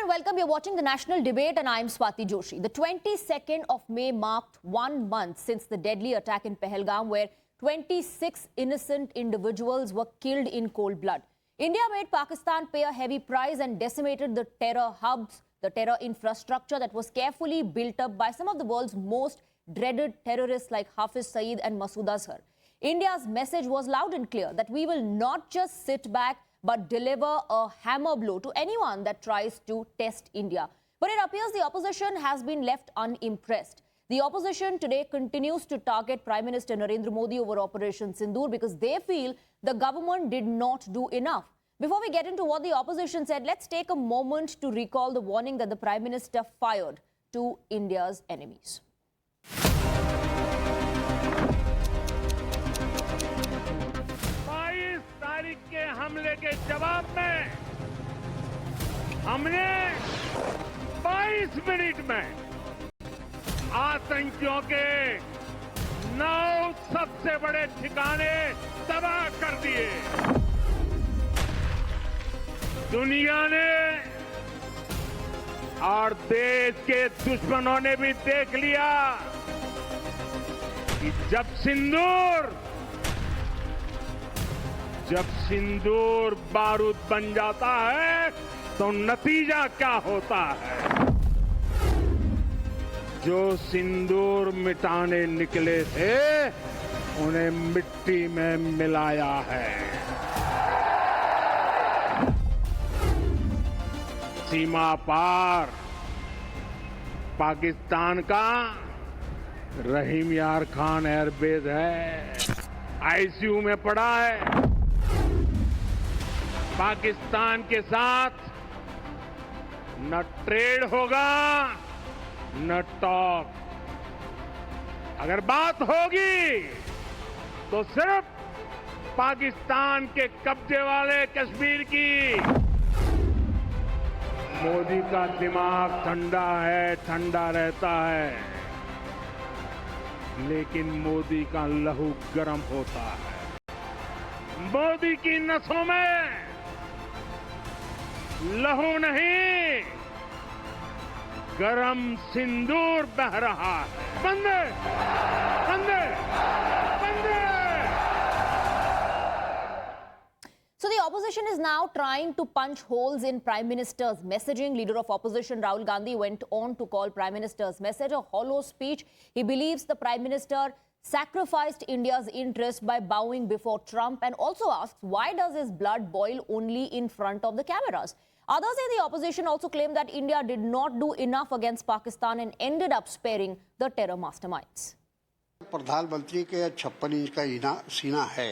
and welcome. You're watching the national debate and I'm Swati Joshi. The 22nd of May marked 1 month since the deadly attack in Pahalgam where 26 innocent individuals were killed in cold blood. India made Pakistan pay a heavy price and decimated the terror hubs, the terror infrastructure that was carefully built up by some of the world's most dreaded terrorists like Hafiz Saeed and Masood Azhar. India's message was loud and clear that we will not just sit back but deliver a hammer blow to anyone that tries to test India. But it appears the opposition has been left unimpressed. The opposition today continues to target Prime Minister Narendra Modi over Operation Sindoor because they feel the government did not do enough. Before we get into what the opposition said, let's take a moment to recall the warning that the Prime Minister fired to India's enemies. 22 तारीख के हमले के जवाब में हमने 22 minute में आतंकियों के 9 सबसे बड़े ठिकाने तबाह कर दिए। दुनिया ने और देश के दुश्मनों ने भी देख लिया कि जब सिंदूर बारूद बन जाता है तो नतीजा क्या होता है। जो सिंदूर मिटाने निकले थे उन्हें मिट्टी में मिलाया है। सीमा पार पाकिस्तान का रहीम यार खान एयरबेस है, आईसीयू में पड़ा है। पाकिस्तान के साथ न ट्रेड होगा न टॉक। अगर बात होगी तो सिर्फ पाकिस्तान के कब्जे वाले कश्मीर की। मोदी का दिमाग ठंडा है, ठंडा रहता है, लेकिन मोदी का लहू गर्म होता है। मोदी की नसों में लहू नहीं, गरम सिंदूर बह रहा है। बंदे बंदे बंदे। So the opposition is now trying to punch holes in Prime Minister's messaging. Leader of opposition Rahul Gandhi went on to call Prime Minister's message a hollow speech. He believes the Prime Minister sacrificed India's interest by bowing before Trump and also asks why does his blood boil only in front of the cameras. Others in the opposition also claim that India did not do enough against Pakistan and ended up sparing the terror masterminds. प्रधानमंत्री के 56 inch का सीना है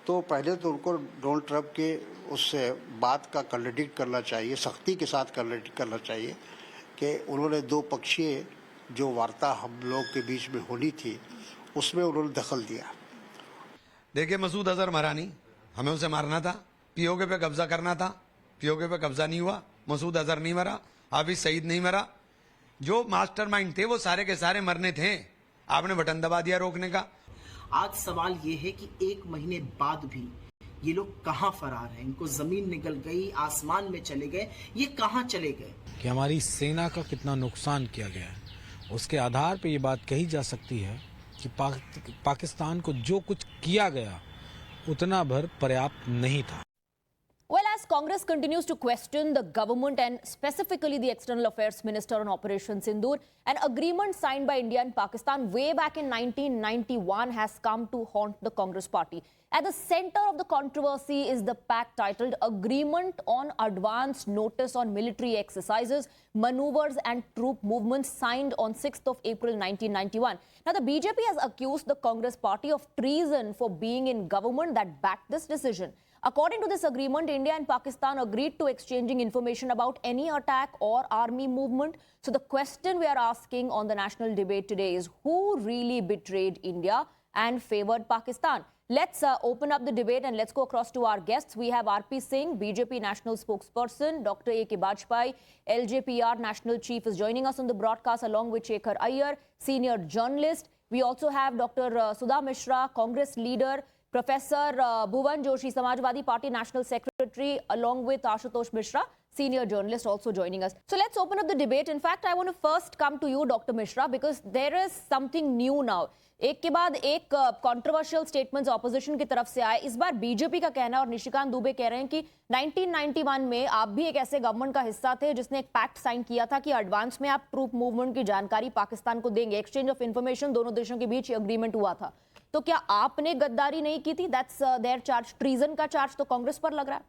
तो पहले तो उनको Donald Trump के उससे बात का कंट्राडिक्ट करना चाहिए, सख्ती के साथ कंट्राडिक्ट करना चाहिए कि उन्होंने दो पक्षीय जो वार्ता हम लोग के बीच में होनी थी उसमें उन्होंने दखल दिया। देखिए, मसूद अजहर मरा नहीं, हमें उसे मारना था, पीओके पे कब्जा करना था, पीओके पे कब्जा नहीं हुआ, मसूद अजहर नहीं मरा, हाफिज सईद नहीं मरा। जो मास्टरमाइंड थे वो सारे के सारे मरने थे, आपने बटन दबा दिया रोकने का। आज सवाल ये है कि 1 महीने बाद भी ये लोग कहां फरार हैं। इनको जमीन निकल गई, आसमान में चले गए, ये कहां चले गए। कि हमारी सेना का कितना नुकसान किया गया है, उसके आधार पर ये बात कही जा सकती है कि पाकिस्तान को जो कुछ किया गया उतना भर पर्याप्त नहीं था। Well, as Congress continues to question the government and specifically the External Affairs Minister on Operation Sindoor, an agreement signed by India and Pakistan way back in 1991 has come to haunt the Congress party. At the center of the controversy is the pact titled Agreement on Advance Notice on Military Exercises, Maneuvers and Troop Movements signed on 6th of April 1991. Now, the BJP has accused the Congress party of treason for being in government that backed this decision. According to this agreement, India and Pakistan agreed to exchanging information about any attack or army movement. So the question we are asking on the national debate today is who really betrayed India and favored Pakistan? Let's open up the debate and let's go across to our guests. We have RP Singh, BJP National Spokesperson, Dr. A.K. Bajpai, LJPR National Chief is joining us on the broadcast along with Shekhar Iyer, Senior Journalist. We also have Dr. Sudha Mishra, Congress Leader, Professor Bhuvan Joshi, Samajwadi Party National Secretary, along with Ashutosh Mishra, senior journalist, also joining us. So let's open up the debate. In fact, I want to first come to you, Dr. Mishra, because there is something new now. एक के बाद एक controversial statements opposition की तरफ से आए. इस बार BJP का कहना, और निशिकांत दुबे कह रहे हैं कि 1991 में आप भी एक ऐसे गवर्नमेंट का हिस्सा थे जिसने एक पैक्ट साइन किया था कि एडवांस में आप ट्रूप मूवमेंट की जानकारी पाकिस्तान को देंगे. एक्सचेंज ऑफ इंफॉर्मेशन दोनों देशों के बीच एग्रीमेंट हुआ था. तो क्या आपने गद्दारी नहीं की थी? That's their charge. ट्रीजन का चार्ज तो कांग्रेस पर लग रहा है.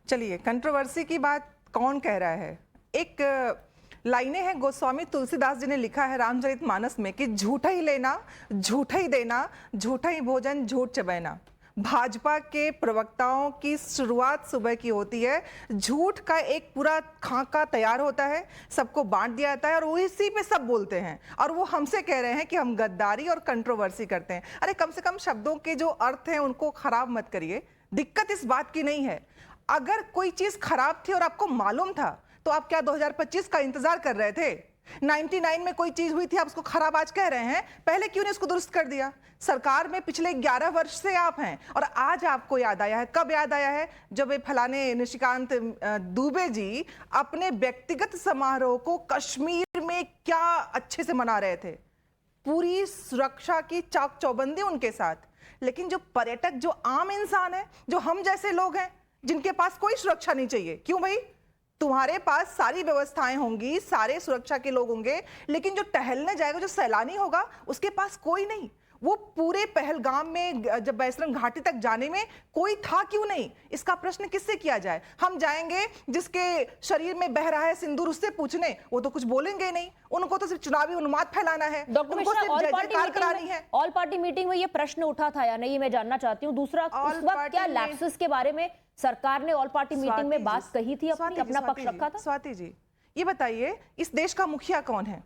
चलिए, कंट्रोवर्सी की बात कौन कह रहा है? एक लाइनें हैं गोस्वामी तुलसीदास जी ने लिखा है रामचरितमानस में कि झूठा ही लेना, झूठा ही देना, झूठा ही भोजन, झूठ चबैना. भाजपा के प्रवक्ताओं की शुरुआत सुबह की होती है, झूठ का एक पूरा खाका तैयार होता है, सबको बांट दिया जाता है और उसी पे सब बोलते हैं. और वो हमसे कह रहे हैं कि हम गद्दारी और कंट्रोवर्सी करते हैं. अरे कम से कम शब्दों के जो अर्थ हैं उनको खराब मत करिए. दिक्कत इस बात की नहीं है. अगर कोई चीज खराब थी और आपको मालूम था तो आप क्या 2025 का इंतजार कर रहे थे? 99 में कोई चीज हुई थी, आप उसको खराब आज कह रहे हैं, पहले क्यों नहीं उसको दुरुस्त कर दिया? सरकार में पिछले 11 वर्ष से आप हैं और आज आपको याद आया है. कब याद आया है? जब ये फलाने निशिकांत दुबे जी अपने व्यक्तिगत समारोह को कश्मीर में क्या अच्छे से मना रहे थे, पूरी सुरक्षा की चाक चौबंदी उनके साथ. लेकिन जो पर्यटक, जो आम इंसान है, जो हम जैसे लोग हैं जिनके पास कोई सुरक्षा नहीं चाहिए, क्यों भाई? तुम्हारे पास सारी व्यवस्थाएं होंगी, सारे सुरक्षा के लोग होंगे, लेकिन जो टहलने जाएगा, जो सैलानी होगा, उसके पास कोई नहीं. वो पूरे पहलगाम में जब बैसरन घाटी तक जाने में कोई था क्यों नहीं? इसका प्रश्न किससे किया जाए? हम जाएंगे जिसके शरीर में बह रहा है सिंदूर, उससे पूछने, वो तो कुछ बोलेंगे नहीं. उनको तो सिर्फ चुनावी उन्माद फैलाना है, डॉक्टर उनको मिश्रा, सिर्फ ऑल जय पार्टी जयकार मीटिंग करानी में, है. ऑल पार्टी मीटिंग में ये प्रश्न उठा था या नहीं, ये मैं जानना चाहती हूँ. दूसरा, उस वक्त क्या लैप्सेस के बारे में सरकार ने ऑल पार्टी मीटिंग में बात कही थी, अपना पक्ष रखा था? स्वाति जी, ये बताइए, इस देश का मुखिया कौन है?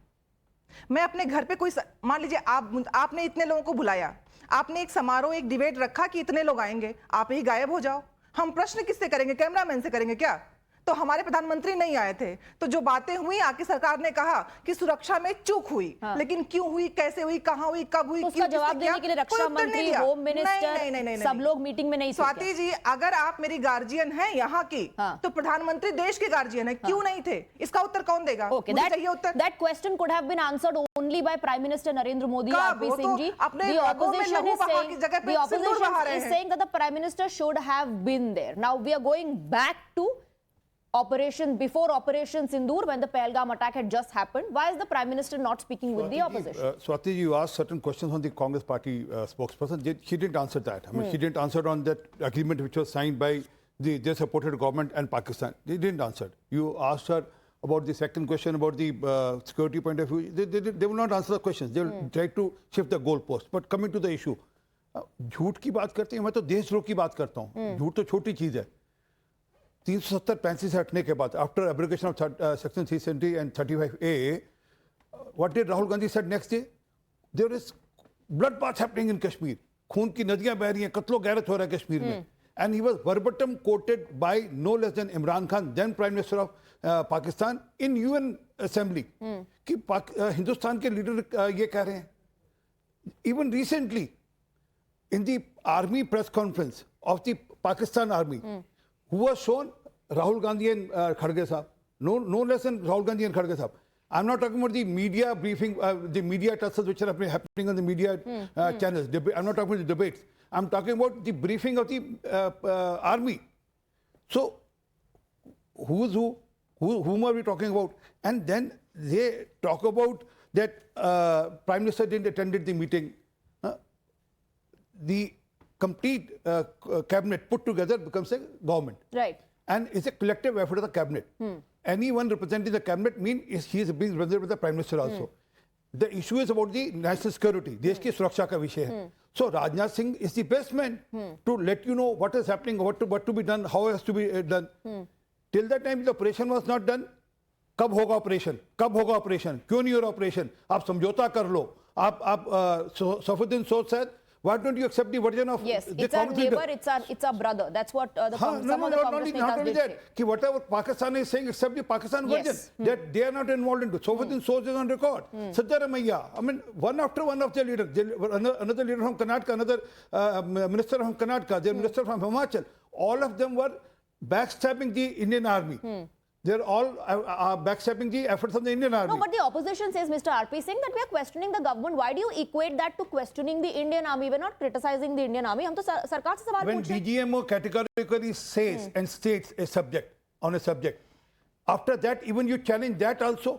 मैं अपने घर पे कोई मान लीजिए आपने इतने लोगों को बुलाया, आपने एक समारोह, एक डिबेट रखा कि इतने लोग आएंगे, आप ही गायब हो जाओ. हम प्रश्न किससे करेंगे? कैमरामैन से करेंगे क्या? तो हमारे प्रधानमंत्री नहीं आए थे, तो जो बातें हुई, आके सरकार ने कहा कि सुरक्षा में चूक हुई. लेकिन क्यों हुई, कैसे हुई, कहां हुई, कब हुई, तो उसका जवाब देने के लिए रक्षा मंत्री, होम मिनिस्टर, सब लोग मीटिंग में नहीं थे. स्वाति जी, अगर आप मेरी गार्जियन हैं यहाँ की, तो प्रधानमंत्री देश के गार्जियन है, क्यों नहीं थे? इसका उत्तर कौन देगा? मुझे चाहिए उत्तर. That question could have been answered only by Prime Minister Narendra Modi. RP Singh ji, अपने the opposition is saying saying that the Prime Minister should have been there. Now we are going back to before Operation Sindoor, when the Pahalgam attack had just happened. Why is the Prime Minister not speaking with the opposition? Swati, you asked certain questions on the Congress party spokesperson. She didn't answer that. I mean, she didn't answer on that agreement which was signed by their supported government and Pakistan. They didn't answer. You asked her about the second question about the security point of view. They will not answer the questions. They will try to shift the goalpost. But coming to the issue, झूठ की बात करते हैं, मैं तो देशद्रोह की बात करता हूँ. झूठ तो छोटी चीज है. 370-35 से हटने के बाद, after abrogation of section 370 and 35A, what did Rahul Gandhi said next day? There is blood bath happening in Kashmir. खून की नदियां बह रही हैं, कत्लो गैरत हो रहा है कश्मीर में. And he was verbatim quoted by no less than Imran Khan, then prime minister of Pakistan, in UN assembly, कि हिंदुस्तान के लीडर ये कह रहे हैं. Even recently in the army press conference of the Pakistan army, who was shown Rahul Gandhi and Kharge Sahab, no less than Rahul Gandhi and Kharge Sahab. I'm not talking about the media briefing, the media tussles which are happening on the media channels. I'm not talking about the debates. I'm talking about the briefing of the army. So, who's who? Whom are we talking about? And then they talk about that Prime Minister didn't attend the meeting. The complete cabinet put together becomes a government. Right. And it's a collective effort of the cabinet. Anyone representing the cabinet means he is being represented by the Prime Minister also. The issue is about the national security. देश की सुरक्षा का विषय है. So Rajnath Singh is the best man to let you know what is happening, what to be done, how it has to be done. Till that time the operation was not done. कब होगा operation? कब होगा operation? क्यों नहीं हो रहा operation? आप समझौता कर लो. आप सफुद्दीन सोद said, why don't you accept the version of yes, the it's our neighbor, it's our brother. That's what some of the Congress not netas did say. Ki whatever Pakistan is saying, except the Pakistan version, that they are not involved into. Sofadin Soz is on record. Sajja Ramaiya. I mean, one after one of their leaders. Another leader from Karnataka, another minister from Karnataka, their minister from Himachal. All of them were backstabbing the Indian army. They're all backstabbing the efforts of the Indian army. No, but the opposition says, Mr. RP Singh, that we are questioning the government. Why do you equate that to questioning the Indian army? We're not criticizing the Indian army. हम तो सरकार से सवाल When पूछ रहे हैं. DGMO categorically says and states a subject on a subject, after that even you challenge that also.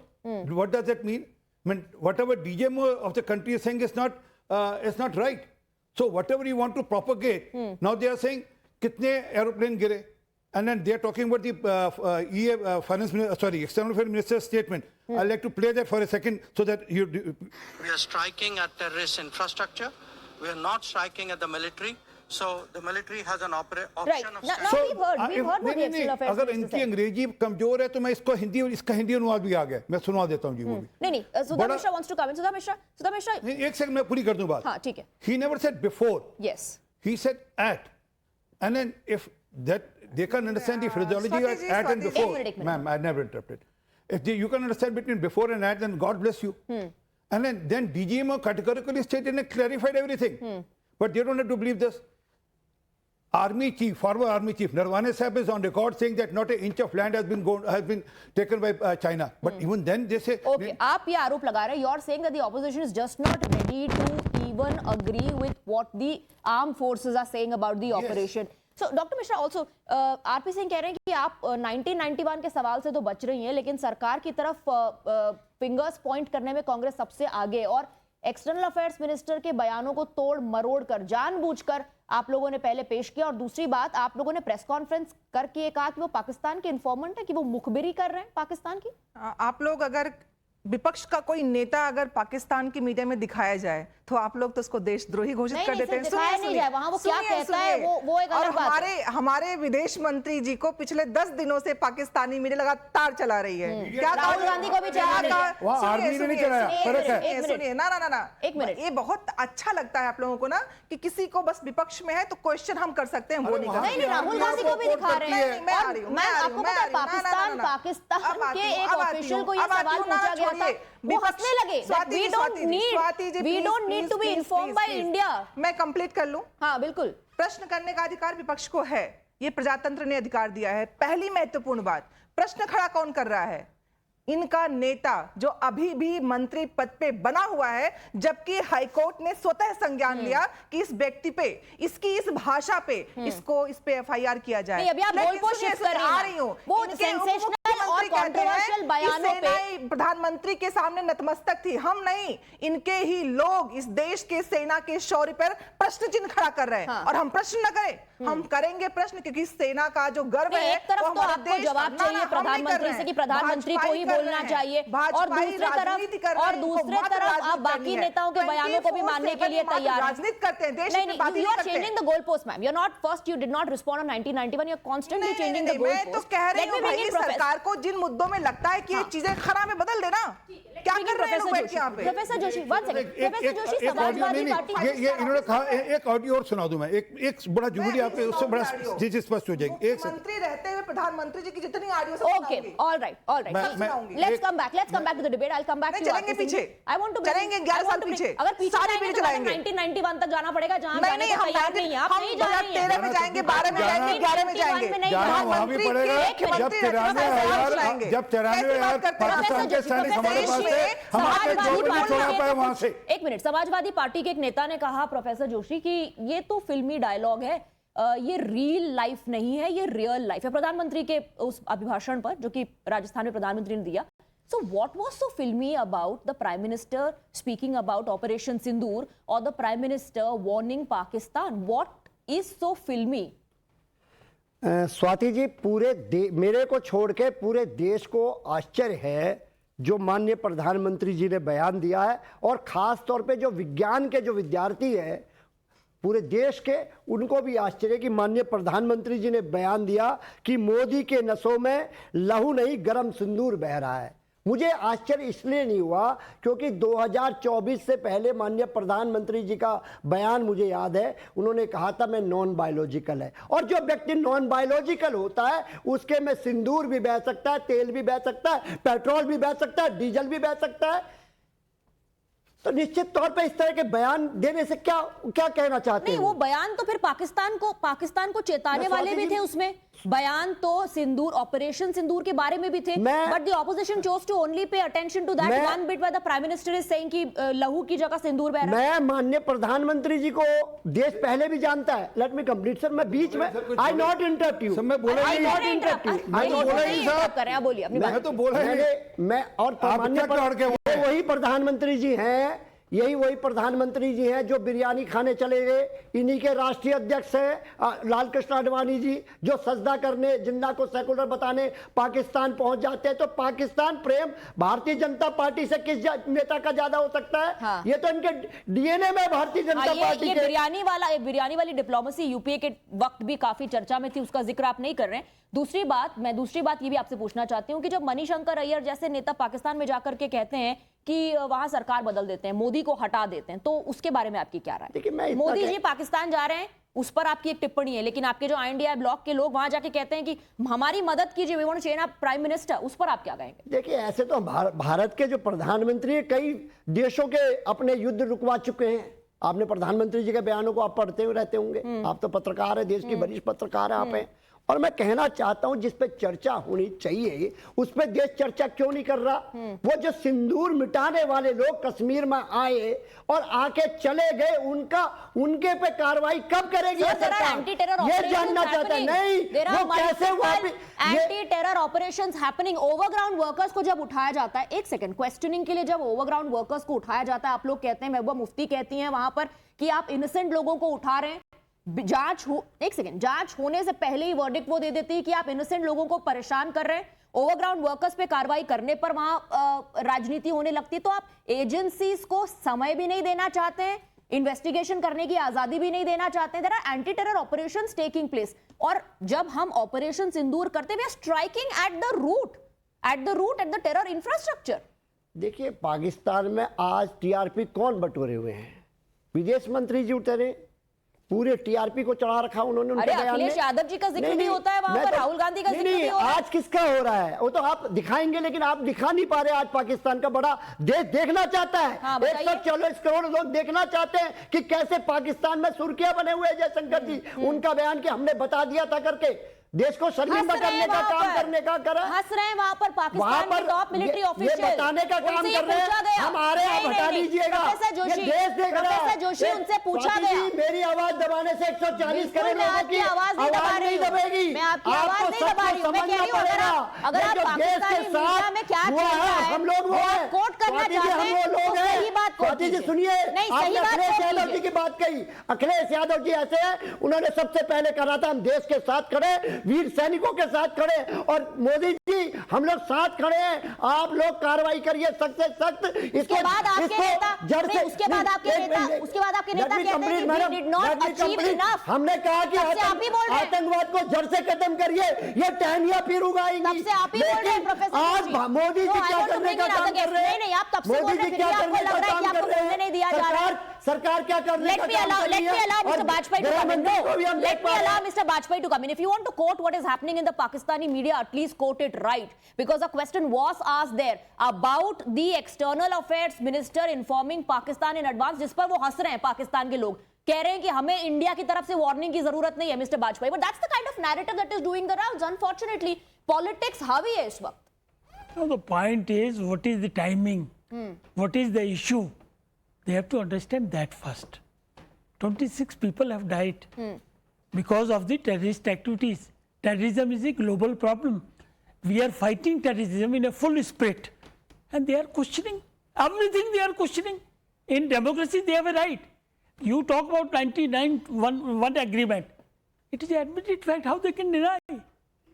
What does that mean? I mean, whatever DGMO of the country is saying is not right. So whatever you want to propagate, now they are saying kitne aeroplane gire, and then they are talking about the External Affairs Minister's statement. I'd like to play that for a second so that you. We are striking at terrorist infrastructure. We are not striking at the military. So the military has an option Right. of Now we've heard what the External Affairs अगर Minister इनकी said. अंग्रेजी कमजोर है तो मैं इसका हिंदी अनुवाद भी आ गया, मैं सुनवा देता हूँ जी वो भी. नहीं, Sudha बड़ा- Mishra wants to come in. Sudha Mishra. नहीं, एक सेकंड मैं पूरी कर दूं बात. हाँ, ठीक है. He never said before. Yes. He said at. And then if that they can understand the phraseology Swati of ji, at and Swati ji. before. एक minute. Ma'am, I never interrupted. If you can understand between before and at, then God bless you. And then DGMO categorically stated and clarified everything. But they don't have to believe this. Army chief, former army chief Narwane Sahib is on record saying that not an inch of land has been taken by China. But even then they say. Okay, आप ये आरोप लगा रहे हैं. You're saying that the opposition is just not ready to even agree with what the armed forces are saying about the operation. So, Dr. Mishra also, RP Singh कह रहे हैं कि आप 1991 के सवाल से तो बच रही हैं, लेकिन सरकार की तरफ फिंगर्स पॉइंट करने में कांग्रेस सबसे आगे है और एक्सटर्नल अफेयर्स मिनिस्टर के बयानों को तोड़ मरोड़ कर जानबूझकर आप लोगों ने पहले पेश किया. और दूसरी बात, आप लोगों ने प्रेस कॉन्फ्रेंस करके ये कहा कि वो पाकिस्तान के इन्फॉर्मेंट है, कि वो मुखबिरी कर रहे हैं पाकिस्तान की. आप लोग अगर विपक्ष का कोई नेता अगर पाकिस्तान की मीडिया में दिखाया जाए तो आप लोग तो उसको देशद्रोही घोषित नहीं, कर नहीं, देते हैं. सिर्फ दिखाया नहीं जाए, वहाँ वो क्या सुनिए, कहता है, सुनिए. वो एक अलग और बात है. हमारे विदेश मंत्री जी को पिछले 10 दिनों से पाकिस्तानी मीडिया लगातार चला रही है. क्या राहुल कहा- गांधी को भी चला रही है. वहाँ सुनिए, आर्मी ने नहीं सुनिए, चलाया, सुनिए, फर्क है. सुनिए, सुनिए, ना एक मिनट. ये बहुत अच्छा लगता है आप लोगों को ना कि किसी को बस विपक्ष में है तो क्वेश्चन हम कर सकते हैं, वो नहीं कर नहीं, नहीं, राहुल गांधी को भी दिखा रहे हैं. मैं आ रही हूँ, मैं आ रही आपको हूँ, पता है मैं आ रही हूँ. पाकिस्तान अब आती के हूँ, एक अब आती ऑफिशियल हूँ, को ये अब आती सवाल हूँ, ना पूछा गया था, छोड़िए. वो विपक्ष- हंसने लगे. Swati We ji, don't Swati ji, need- Swati ji, we please, don't need to be please, informed by please, India. मैं कंप्लीट कर लूं. हाँ, बिल्कुल. प्रश्न करने का अधिकार विपक्ष को है, ये प्रजातंत्र ने अधिकार दिया है. पहली महत्वपूर्ण बात, प्रश्न खड़ा कौन कर रहा है? इनका नेता जो अभी भी मंत्री पद पे बना हुआ है, जबकि हाईकोर्ट ने स्वतः संज्ञान लिया कि इस व्यक्ति पे, इसकी इस भाषा पे, इस पे एफआईआर किया जाए. नहीं, अभी आप लेकिन गोलपोस्ट सुनिए, शिफ्ट कर रही आ हैं. रही हूं. वो इनके sensational उपमुख्यमंत्री और कहते हैं controversial कि बयानों पे- सेना प्रधानमंत्री के सामने नतमस्तक थी. हम नहीं, इनके ही लोग इस देश के सेना के शौर्य पर प्रश्न चिन्ह खड़ा कर रहे हैं. हाँ. और हम प्रश्न न करें, हम करेंगे प्रश्न, क्योंकि सेना का जो गर्व नहीं, है एक तरफ वो तो हमारे आपको देश का- जवाब ना, चाहिए ना, हम नहीं कर प्रधानमंत्री रहे से कि हैं. प्रधानमंत्री को ही भाजपाई कर बोलना रहे हैं. चाहिए, और भाजपाई दूसरी तरफ राजनीति कर रहे हैं, इनको दूसरे मात्र तरफ आप राजनीति बाकी करनी है. नेताओं के बयानों को भी 24/7 मानने के लिए मात्र तैयार हैं. राजनीति करते हैं, देश नहीं, में बात नहीं, नहीं you are करते. changing the goalpost, ma'am. You're not first. You did not respond on 1991. You're constantly नहीं, changing नहीं, the मैं तो goalpost. कह रही Let हूँ me bring भाई, in Professor. सरकार को जिन मुद्दों में लगता है कि ये चीजें खराब है, बदल देना. क्या Bring in कर रहे हैं लोग बैठ के यहाँ पे? Professor Joshi, one second. Professor Joshi, एक ऑडियो समाजवादी नहीं, पार्टी. ये इन्होंने कहा एक ऑडियो और सुना दूं मैं, एक बड़ा जरूरी आपके उससे बड़ा चीज स्पष्ट हो जाएगी. एक सेकंड. मुख्यमंत्री रहते हुए प्रधानमंत्री जी की जितनी audio Okay, all right, all right. Let's come back to the debate. I'll come back to you. चलेंगे RP Singh. पीछे. I want to bring- चलेंगे 11 I want साल to bring- पीछे. अगर पीछे सारी जाएंगे पीछे तो चलाएंगे. 1991 तक जाना पड़ेगा, जहां नहीं, जाने नहीं, को हम तैयार नहीं है. आप नहीं जा रही हैं. 2013 में जाएंगे, 12 में जाएंगे, 11 में जाएंगे. में नहीं जाना वहां भी पड़ेगा. जब 93,000 पाकिस्तान के सैनिक हमारे पास थे, हमारे जो भी नहीं छोड़ा पाए वहां से. एक मिनट. समाजवादी पार्टी के एक नेता ने कहा, प्रोफेसर जोशी, कि ये तो फिल्मी डायलॉग है, ये रियल लाइफ नहीं है, ये रियल लाइफ है. प्रधानमंत्री के उस अभिभाषण पर जो कि राजस्थान में प्रधानमंत्री ने दिया. So what was so filmy about the Prime Minister speaking about Operation Sindoor or the Prime Minister warning Pakistan? What is so filmy? Swati ji, मेरे को छोड़ के पूरे देश को आश्चर्य है जो माननीय प्रधानमंत्री जी ने बयान दिया है, और खास तौर पे जो विज्ञान के जो विद्यार्थी हैं पूरे देश के, उनको भी आश्चर्य कि माननीय प्रधानमंत्री जी ने बयान दिया कि मोदी के नसों में लहू नहीं गरम सिंदूर बह रहा है. मुझे आश्चर्य इसलिए नहीं हुआ क्योंकि 2024 से पहले माननीय प्रधानमंत्री जी का बयान मुझे याद है, उन्होंने कहा था मैं नॉन बायोलॉजिकल है, और जो व्यक्ति नॉन बायोलॉजिकल होता है उसके में सिंदूर भी बह सकता है, तेल भी बह सकता है, पेट्रोल भी बह सकता है, डीजल भी बह सकता है. तो निश्चित तौर पे इस तरह के बयान देने से क्या क्या कहना चाहते नहीं, हैं वो बयान तो फिर पाकिस्तान को चेताने वाले भी थे उसमें। बयान तो सिंदूर, ऑपरेशन सिंदूर के बारे में भी थे, but the opposition chose to only pay attention to that one bit where the prime minister is saying कि लहू की जगह सिंदूर बह रहा है। मैं माननीय प्रधानमंत्री जी को देश पहले भी जानता है। लेट मी कंप्लीट सर, मैं बीच में आई नॉट इंटरप्ट यू, मैं बोला आई नॉट इंटरप्ट यू, मैं तो बोला ही साहब कर रहे हैं, बोलिए अपनी बात। मैं तो बोला ही मैं और माननीय वही प्रधानमंत्री जी हैं, यही वही प्रधानमंत्री जी हैं जो बिरयानी खाने चले गए। इन्हीं के राष्ट्रीय अध्यक्ष हैं लाल कृष्ण आडवाणी जी, जो सजदा करने, जिन्ना को सेकुलर बताने पाकिस्तान पहुंच जाते हैं। तो पाकिस्तान प्रेम भारतीय जनता पार्टी से किस नेता का ज्यादा हो सकता है? हाँ। ये तो इनके डीएनए में भारतीय जनता पार्टी के। बिरयानी वाली डिप्लोमेसी यूपीए के वक्त भी काफी चर्चा में थी, उसका जिक्र आप नहीं कर रहे हैं। दूसरी बात ये भी आपसे पूछना चाहती हूँ कि जब मणिशंकर अय्यर जैसे नेता पाकिस्तान में जाकर के कहते हैं कि वहां सरकार बदल देते हैं, मोदी को हटा देते हैं, तो उसके बारे में आपकी क्या राय है? मोदी जी पाकिस्तान जा रहे हैं, उस पर आपकी एक टिप्पणी है, लेकिन आपके जो INDI ब्लॉक के लोग वहां जाके कहते हैं कि हमारी मदद कीजिए, we want to change a prime minister, उस पर आप क्या कहेंगे? देखिए, ऐसे तो भारत के जो प्रधानमंत्री कई देशों के अपने युद्ध रुकवा चुके हैं। आपने प्रधानमंत्री जी के बयानों को आप पढ़ते हुए रहते होंगे, आप तो पत्रकार है, देश की वरिष्ठ पत्रकार है आप हैं। और मैं कहना चाहता हूं जिस पे चर्चा होनी चाहिए उस पे देश चर्चा क्यों नहीं कर रहा? वो जो सिंदूर मिटाने वाले लोग कश्मीर में आए और आके चले गए, उनके पे कार्रवाई कब करेगी सरकार? ये जानना चाहता है। नहीं, वो कैसे anti terror operations happening, overground workers को जब उठाया जाता है, एक सेकंड, क्वेश्चनिंग के लिए जब ओवरग्राउंड वर्कर्स को उठाया जाता है, आप लोग कहते हैं, महबूबा मुफ्ती कहती हैं वहां पर कि आप इनोसेंट लोगों को उठा रहे हैं। जांच होने से पहले ही वर्डिक्ट वो दे देती है कि आप इनोसेंट लोगों को परेशान कर रहे हैं। ओवरग्राउंड वर्कर्स पे कार्रवाई करने पर वहां राजनीति होने लगती है। तो आप एजेंसीज को समय भी नहीं देना चाहते हैं, इन्वेस्टिगेशन करने की आजादी भी नहीं देना चाहते हैं। There are anti terror operations taking place, और जब हम ऑपरेशन सिंदूर करते हैं, we are striking at the root at the terror infrastructure. देखिए, पाकिस्तान में आज टीआरपी कौन बटोरे हुए हैं? विदेश मंत्री जी उतरे, पूरे टीआरपी को चढ़ा रखा उन्होंने उनके बयान में। अखिलेश यादव जी का जिक्र भी होता है वहां पर, राहुल गांधी का जिक्र भी होता है। आज किसका हो रहा है वो तो आप दिखाएंगे, लेकिन आप दिखा नहीं पा रहे। आज पाकिस्तान का बड़ा देश देखना चाहता है, 140 करोड़ लोग देखना चाहते हैं कि कैसे पाकिस्तान में सुर्खियां बने हुए हैं। जयशंकर जी उनका बयान कि हमने बता दिया था करके देश को शर्मिंदा करने का काम करने का करा, हंस रहे हैं वहां पर पाकिस्तान के टॉप मिलिट्री ऑफिशियल, ये बताने का काम कर रहे हैं हमारे, आप हटा लीजिएगा। प्रोफेसर जोशी उनसे पूछा गया, मेरी आवाज दबाने से 140 करोड़ लोगों की आवाज नहीं दबेगी। मैं आपकी आवाज नहीं दबा रही हूं, मैं कह रही हूं अगर आप पाकिस्तानी मीडिया में क्या चल रहा है, हम लोग वो है, कोट करना चाहते हैं तो सही बात कोट कीजिए। सुनिए, आपने अखिलेश यादव जी की बात कही। अखिलेश यादव जी ऐसे हैं, उन्होंने सबसे पहले कहा था हम देश के साथ खड़े, वीर सैनिकों के साथ खड़े, और मोदी जी हम लोग साथ खड़े हैं, आप लोग कार्रवाई करिए सख्त से सख्त। इसके बाद आपके नेता उसके बाद आपके नेता कहते हैं कि we did not achieve enough। हमने कहा कि आतंकवाद को जड़ से खत्म करिए, ये टहनियां फिर उगाएंगी। तब से आप ही बोल रहे हैं प्रोफेसर आज मोदी जी क्या करने का काम कर रहे हैं? नहीं, आप तब से बोल रहे हैं, फिर आपको लग रहा है कि आपको बोलने नहीं दिया जा रहा है। सरकार क्या करने का काम कर रही है? Let me allow Mr. Bajpai to come in. Let me allow Mr. Bajpai to come in. If you want to quote what is happening in the Pakistani media, at least quote it right, because a question was asked there about the external affairs minister informing Pakistan in advance, जिस पर वो हंस रहे हैं पाकिस्तान के लोग, कह रहे हैं कि हमें इंडिया की तरफ से वार्निंग की जरूरत नहीं है, mister Bajpai. But that's the kind of narrative that is doing the rounds. Unfortunately, politics हावी है इस वक्त. No, the point is, what is the timing? What is the issue? They have to understand that first. 26 people have died because of the terrorist activities. Terrorism is a global problem. We are fighting terrorism in a full spirit, and they are questioning everything. They are questioning. In democracy, they have a right. You talk about 99-1 agreement. It is an admitted fact. How they can deny?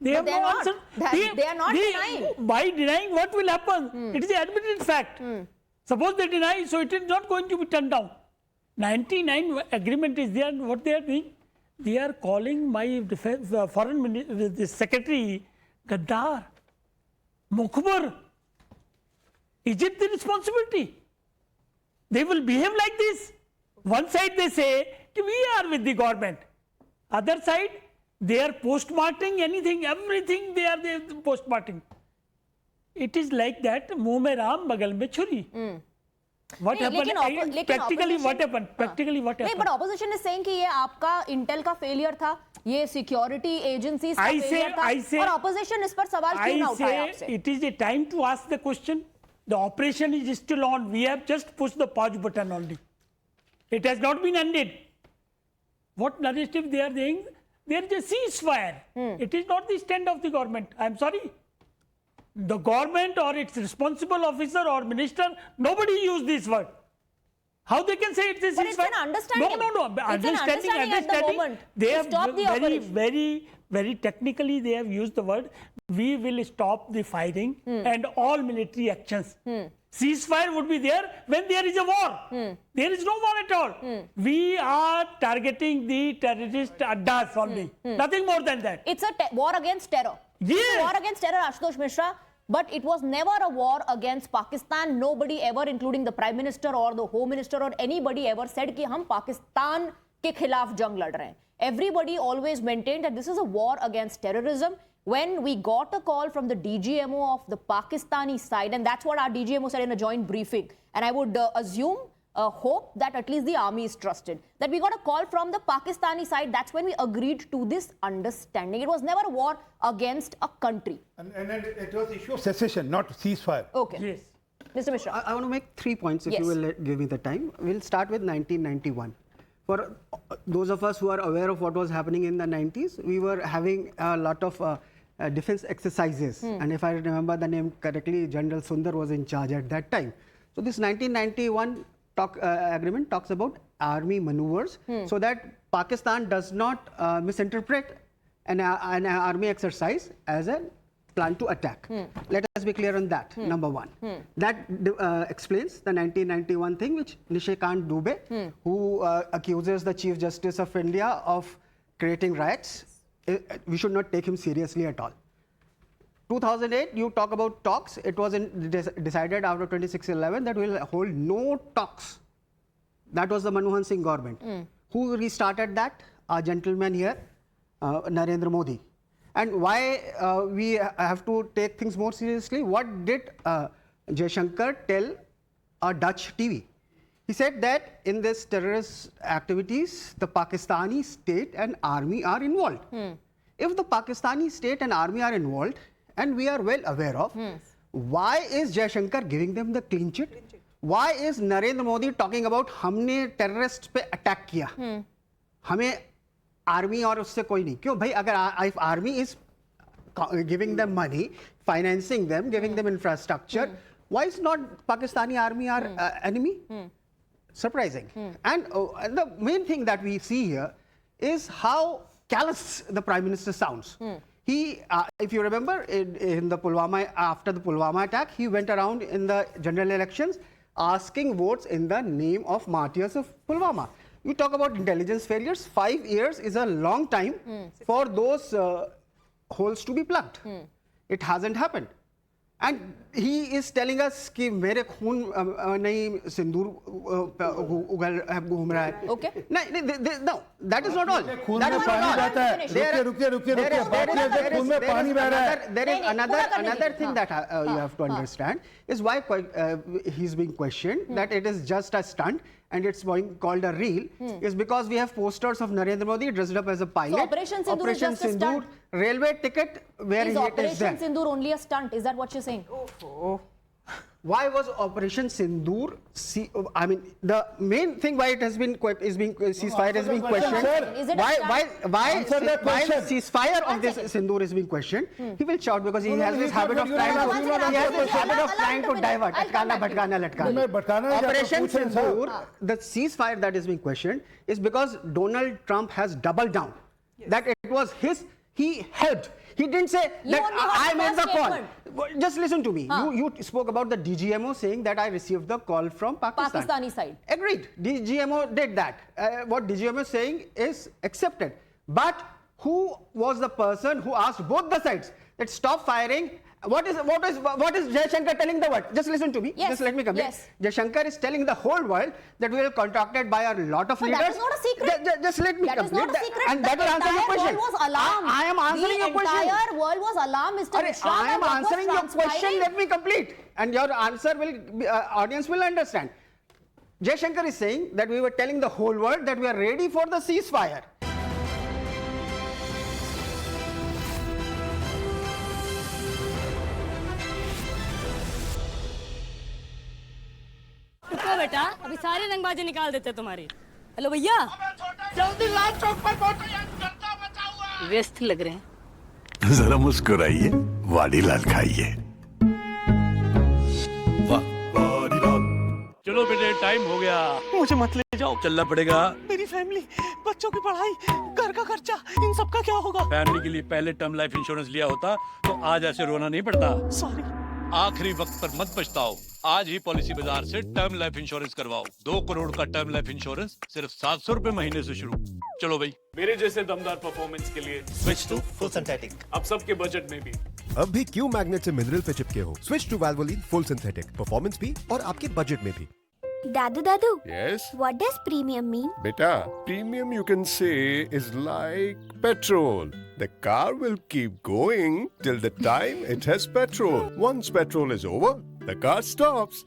They have no answer. They are not denying. By denying, what will happen? It is an admitted fact. Suppose they deny, so it is not going to be turned down. 99 agreement is there. What they are doing? They are calling my foreign minister, secretary Gaddar, Mukhbar. Is it the responsibility? They will behave like this. One side they say we are with the government. Other side they are post-marketing anything, everything they are post-marketing. It is like that, मुंह में राम बगल में छुरी. What नहीं, happened? लेकिन Practically what opposition- happened? Practically what नहीं, happened? but opposition is saying कि ये आपका इंटेल का फेलियर था, ये सिक्योरिटी एजेंसीज का I say- फेलियर था, I say- और opposition इस पर सवाल क्यों ना I उठाया say आपसे? it is a time to ask the question. The operation is still on. We have just pushed the pause button only. It has not been ended. What narrative they are saying? There is a ceasefire. It is not the stand of the government. I am sorry. The government or its responsible officer or minister, nobody used this word. How they can say it's a ceasefire? But it's an understanding. No. It's an understanding at the moment They to have stop the very, operation. very technically they have used the word, we will stop the firing and all military actions. Ceasefire would be there when there is a war. There is no war at all. We are targeting the terrorist addas only. Nothing more than that. It's a war against terror. Yes. It's a war against terror, Ashutosh Mishra. But it was never a war against Pakistan. Nobody ever, including the Prime Minister or the Home Minister or anybody ever said कि हम पाकिस्तान के खिलाफ जंग लड़ रहे हैं. Everybody always maintained that this is a war against terrorism. When we got a call from the DGMO of the Pakistani side, and that's what our DGMO said in a joint briefing, and I would assume, hope that at least the army is trusted, that we got a call from the Pakistani side, that's when we agreed to this understanding. It was never a war against a country. And it was issue of cessation, not ceasefire. Okay. Yes. Mr. Mishra. I want to make 3 points if Yes. you will give me the time. We'll start with 1991. For those of us who are aware of what was happening in the 90s, we were having a lot of defense exercises. And if I remember the name correctly, General Sundar was in charge at that time. So this 1991 agreement talks about army maneuvers so that Pakistan does not misinterpret an army exercise as a plan to attack. Let us be clear on that, number one. That explains the 1991 thing which Nishikant Dubey, who accuses the Chief Justice of India of creating riots, we should not take him seriously at all. 2008, you talk about talks. It was decided after 26/11 that we will hold no talks. That was the Manmohan Singh government. Who restarted that? Our gentleman here, Narendra Modi. And why we have to take things more seriously? What did Jaishankar tell a Dutch TV? He said that in this terrorist activities, the Pakistani state and army are involved. If the Pakistani state and army are involved, and we are well aware of, why is Jaishankar giving them the clean chit? Why is Narendra Modi talking about हमने terrorists पे attack किया? हमें army और उससे कोई नहीं. क्यों भाई? अगर if army is giving them money, financing them, giving them infrastructure, why is not Pakistani army our enemy? Surprising. And the main thing that we see here is how callous the Prime Minister sounds. He, if you remember, in the Pulwama, after the Pulwama attack, he went around in the general elections asking votes in the name of martyrs of Pulwama. You talk about intelligence failures. 5 years is a long time for those holes to be plugged. It hasn't happened. And he is telling us कि मेरे खून नहीं सिंदूर घूम रहा है. Okay. No, that is not all. खून में पानी बहता है. रुकिए. खून में पानी बह रहा है. There is another thing that you have to understand is why he's being questioned that it is just a stunt and it's being called a reel is because we have posters of Narendra Modi dressed up as a pilot. So Operation Sindoor is just a stunt? Railway ticket where Is it is Operation there. Sindoor only a stunt? Is that what you're saying? Why was Operation Sindoor? I mean, the main thing why it has been ceasefire has been questioned. Is it a Why ceasefire of this Sindoor is being questioned? He will shout because he has this habit of trying to divert. Atkana, bhatkana, latkana. Operation Sindoor, the ceasefire that is being questioned is because Donald Trump has doubled down. That it was his. He helped. He didn't say You that only heard I the made the first call. statement. Just listen to me. You spoke about the DGMO saying that I received the call from Pakistan. Pakistani side. Agreed. DGMO did that. What DGMO is saying is accepted. But who was the person who asked both the sides that stop firing? What is Jaishankar telling the world? Just listen to me. Yes. Just let me complete. Yes. Jaishankar is telling the whole world that we were contracted by a lot of But leaders. that is not a secret. Just let me That is complete. not a secret. And that will answer your question. The entire world was alarmed. I am answering your question. The entire world was alarmed, Mr. Mishra. I am that what was answering your question. transpiring. Let me complete, and your answer will audience will understand. Jaishankar is saying that we were telling the whole world that we are ready for the ceasefire. रुको बेटा, अभी सारी रंगबाजी निकाल देते तुम्हारी। Hello भैया, जल्दी लाल चौक पर पहुंचो, यहाँ जनता बचा हुआ है। व्यस्त लग रहे हैं। जरा मुस्कुराइए, वाडीलाल खाइए। चलो बेटे, टाइम हो गया। मुझे मत ले जाओ। चलना पड़ेगा। मेरी फैमिली, बच्चों की पढ़ाई, घर का खर्चा, इन सब का क्या होगा? फैमिली के लिए पहले टर्म लाइफ इंश्योरेंस लिया होता तो आज ऐसे रोना नहीं पड़ता। सॉरी। आखिरी वक्त पर मत पछताओ, आज ही पॉलिसी बाजार से टर्म लाइफ इंश्योरेंस करवाओ। 2 करोड़ का टर्म लाइफ इंश्योरेंस सिर्फ 700 रुपए महीने से शुरू। चलो भाई। मेरे जैसे दमदार परफॉर्मेंस के लिए स्विच टू फुल सिंथेटिक। अब सबके बजट में भी। अब भी क्यों मैग्नेट से मिनरल पे चिपके हो? Switch to Valvoline full synthetic, performance भी और आपके बजट में भी। Dadu, Yes? what does premium mean? Beta, premium you can say is like petrol. The car will keep going till the time it has petrol. Once petrol is over, the car stops.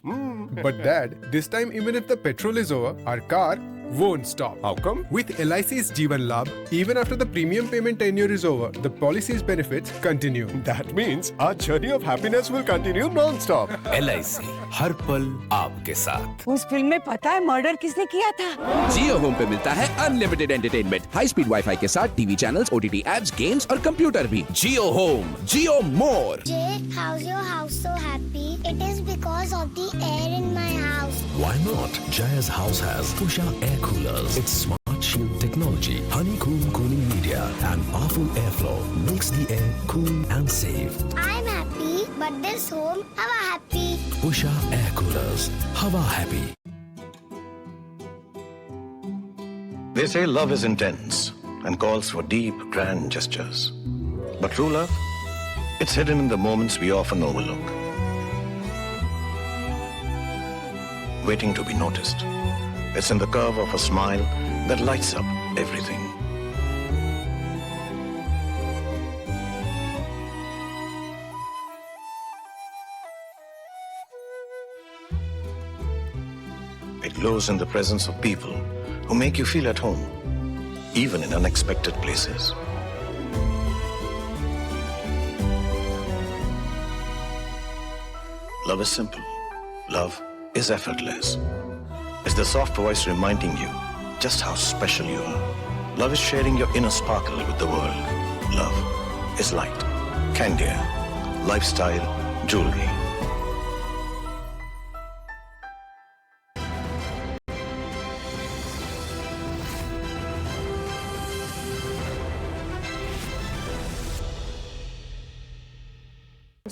But Dad, this time even if the petrol is over, our car won't stop. How come? With LIC's Jeevan Labh, even after the premium payment tenure is over, the policy's benefits continue. That means our journey of happiness will continue non-stop. LIC, हर पल आपके साथ। उस film में पता है murder किसने किया था? जियो होम पे मिलता है unlimited entertainment, high speed wifi के साथ TV channels, OTT apps, games और कंप्यूटर भी। Jio home, Jio more. Jay, how's your house so happy? It is because of the air in my house. Why not? Jaya's house has Usha air coolers. Its smart shield technology, honeycomb cooling media, and powerful airflow makes the air cool and safe. I'm happy, but this home, Hava happy. Usha air coolers, Hava happy. They say love is intense and calls for deep, grand gestures. But true love, it's hidden in the moments we often overlook. Waiting to be noticed. It's in the curve of a smile that lights up everything. It glows in the presence of people who make you feel at home, even in unexpected places. Love is simple. Love is effortless. It's the soft voice reminding you just how special you are. Love is sharing your inner sparkle with the world. Love is light, candor, lifestyle, jewelry.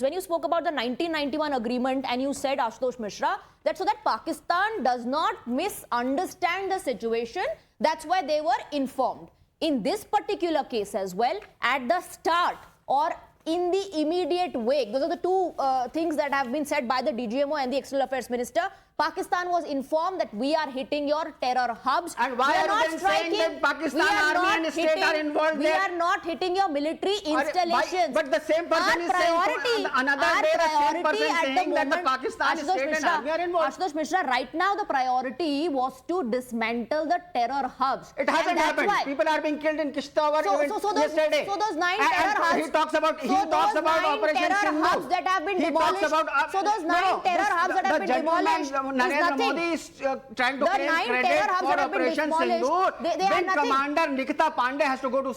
When you spoke about the 1991 agreement and you said, Ashutosh Mishra, that so that Pakistan does not misunderstand the situation, that's why they were informed. In this particular case as well, at the start or in the immediate wake, those are the two things that have been said by the DGMO and the External Affairs Minister. Pakistan was informed that we are hitting your terror hubs. And why are you then saying that Pakistan army and state are involved we there? We are not hitting your military installations. But the same person is saying another day the same person saying that the Pakistan state and army are involved. Ashutosh Mishra, right now the priority was to dismantle the terror hubs. It hasn't happened. People are being killed in Kishtawar yesterday. So those 9 terror hubs. He talks about Operation Sindhu. Hubs that have been demolished. So those 9 terror hubs that have been demolished. Narendra Modi is trying to claim credit for Operation Sindoor. Then Commander Nikita Pandey has to go to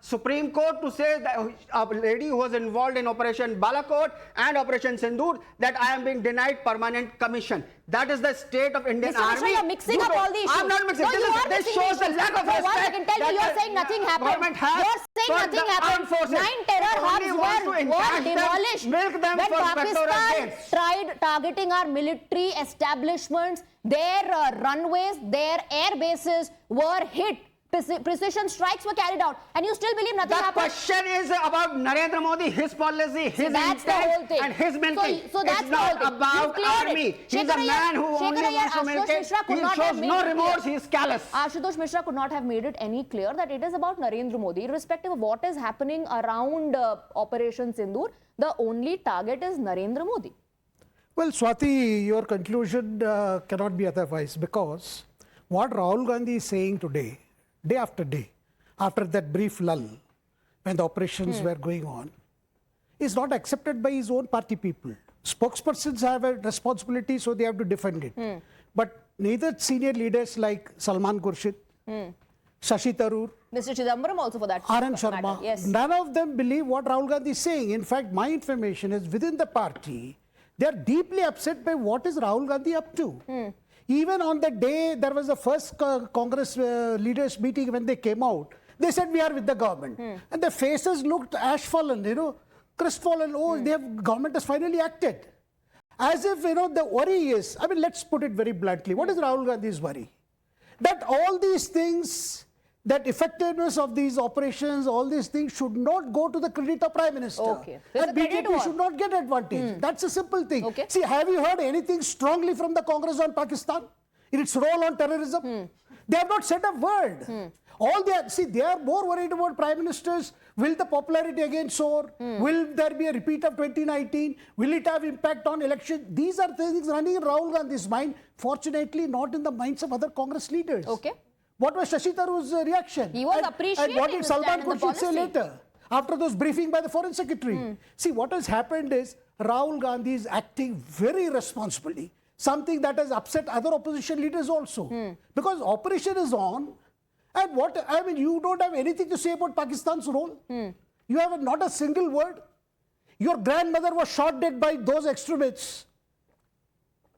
Supreme Court to say that a lady who was involved in Operation Balakot and Operation Sindoor that I am being denied permanent commission. That is the state of Indian Army. Mr. You're mixing up all these issues. I'm not mixing. No, This shows the lack of respect. One second, tell me, you're saying nothing happened. You're saying nothing happened. 9 terror hubs were demolished. When Pakistan tried targeting our military establishments, their runways, their air bases were hit. Precision strikes were carried out, and you still believe nothing happened? The question is about Narendra Modi, his policy, his intent, and his milking. So that's it's not about army. He's a man who only wants to milk it. He shows no remorse. He is callous. Ashutosh Mishra could not have made it any clear that it is about Narendra Modi, irrespective of what is happening around Operation Sindoor. The only target is Narendra Modi. Well, Swati, your conclusion cannot be otherwise, because what Rahul Gandhi is saying today, day after day, after that brief lull, when the operations were going on, is not accepted by his own party people. Spokespersons have a responsibility, so they have to defend it. But neither senior leaders like Salman Khurshid, Shashi Tharoor, Mr. Chidambaram also for that Anand matter. Sharma, Yes. none of them believe what Rahul Gandhi is saying. In fact, my information is within the party, they are deeply upset by what is Rahul Gandhi up to. Even on the day there was the first Congress leaders meeting, when they came out, they said we are with the government. And their faces looked ash-fallen, crestfallen. Oh, government has finally acted. As if, the worry is, I mean, let's put it very bluntly. What is Rahul Gandhi's worry? That all these things, that effectiveness of these operations, all these things should not go to the credit of Prime Minister. Okay. And BJP should not get advantage. That's a simple thing. Okay. See, have you heard anything strongly from the Congress on Pakistan in its role on terrorism? They have not said a word. They are more worried about Prime Ministers. Will the popularity again soar? Will there be a repeat of 2019? Will it have impact on election? These are things running in Rahul Gandhi's mind. Fortunately, not in the minds of other Congress leaders. Okay. What was Shashi Tharoor's reaction? He was appreciating and what did the Salman stand and the Khurshid say policy. later, after those briefing by the Foreign Secretary? See, what has happened is Rahul Gandhi is acting very responsibly, something that has upset other opposition leaders also. Because operation is on, and you don't have anything to say about Pakistan's role. You have not a single word. Your grandmother was shot dead by those extremists,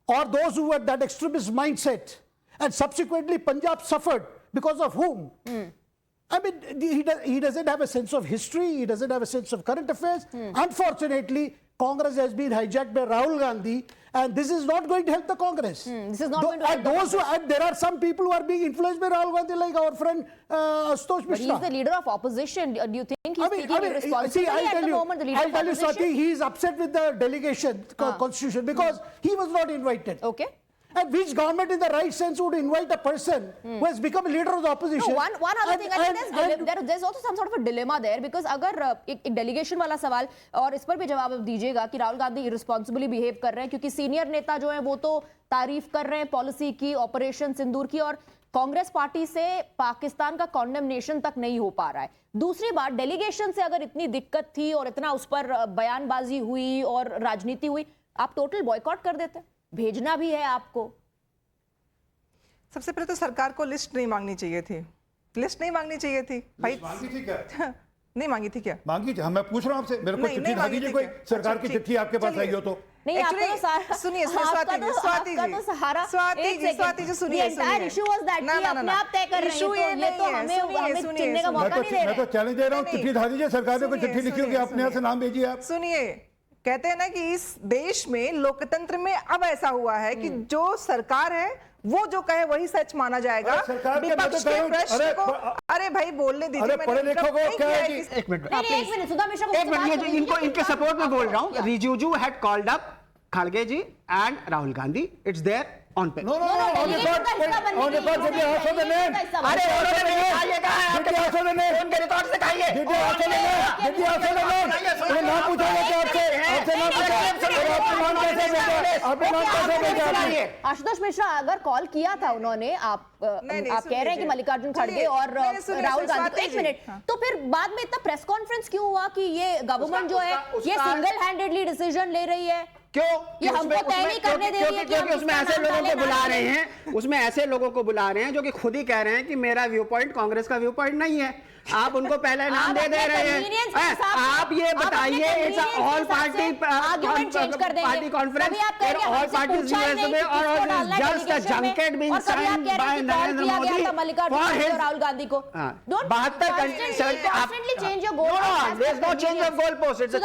or those who had that extremist mindset. And subsequently, Punjab suffered because of whom? I mean, he doesn't have a sense of history. He doesn't have a sense of current affairs. Unfortunately, Congress has been hijacked by Rahul Gandhi, and this is not going to help the Congress. This is not going to help the Congress. And there are some people who are being influenced by Rahul Gandhi, like our friend Ashutosh Mishra. But he's the leader of opposition. Do you think he's taking responsibility see, at the moment? The leader I'll of tell you, opposition? Swati, he is upset with the delegation constitution because he was not invited. Okay. And which government in the right sense would invite a person who has become a leader of the opposition? No, one other thing, I think there's also some sort of a dilemma there, because अगर एक delegation वाला सवाल, और इस पर भी जवाब आप दीजिएगा कि राहुल गांधी irresponsibly behave कर रहे हैं, क्योंकि सीनियर नेता जो हैं वो तो तारीफ कर रहे हैं पॉलिसी की, ऑपरेशन सिंदूर की, और कांग्रेस पार्टी से पाकिस्तान का कॉन्डेमनेशन तक नहीं हो पा रहा है. दूसरी बात, डेलीगेशन से अगर इतनी दिक्कत थी और इतना उस पर बयानबाजी हुई और राजनीति हुई, आप टोटल बॉयकॉट कर देते, भेजना भी है आपको. सबसे पहले तो सरकार को लिस्ट नहीं मांगनी चाहिए थी. लिस्ट नहीं मांगनी चाहिए थी भाई. मांगी थी क्या? नहीं मांगी थी क्या? मांगी थी. मैं पूछ रहा हूं आपसे, मेरे को चिट्ठी दिखा दीजिए, कोई सरकार की चिट्ठी आपके पास आई हो तो. नहीं, आपका तो सारा सुनिए स्वाति जी सुनिए. एंटायर इशू वाज दैट कि अपने आप तय कर रहे हैं, ये तो हमें चिन्हने का मौका नहीं दे रहे. मैं तो चैलेंज दे रहा हूं, चिट्ठी दिखा दीजिए, सरकार ने कोई चिट्ठी लिखी होगी, अपने यहाँ से नाम भेजिए आप. सुनिए, कहते हैं ना कि इस देश में लोकतंत्र में अब ऐसा हुआ है कि जो सरकार है वो जो कहे वही सच माना जाएगा. विपक्ष के प्रश्न को अरे भाई बोलने दीजिए. पढ़े लिखो को क्या है कि एक मिनट सुधा मिश्रा को एक मिनट, इनको इनके सपोर्ट में बोल रहा हूँ. रिजिजू हैड कॉल्ड अप खड़गे ji and Rahul Gandhi. It's there on paper. on record, did you ask for the name? अरे ये कहा है आपके पास उनके रिकॉर्ड से खाइए. Did you ask for the name? Did you ask for the name? ये नाम पूछा गया आपसे नाम पूछा. आपने नाम कैसे भेजा? आशुतोष मिश्रा, अगर कॉल किया था उन्होंने, आप कह रहे हैं कि मल्लिकार्जुन खड़गे और राहुल गांधी को, एक मिनट, तो फिर बाद में इतना प्रेस कॉन्फ्रेंस क्यों हुआ कि ये गवर्नमेंट जो है ये सिंगल हैंडेडली डिसीजन ले रही है? क्यों? ये हमको तय नहीं करने दे रही है क्योंकि उसमें ऐसे लोगों को बुला रहे हैं, उसमें ऐसे लोगों को बुला रहे हैं जो कि खुद ही कह रहे हैं कि मेरा व्यू पॉइंट कांग्रेस का व्यू पॉइंट नहीं है. आप उनको पहले नाम दे रहे हैं. आप ये बताइए, it's all party conference, all parties US में, और just a junket being signed by Narendra Modi for his Rahul Gandhi को. 72 countries. Change your goal. There is no change of goal post. It's a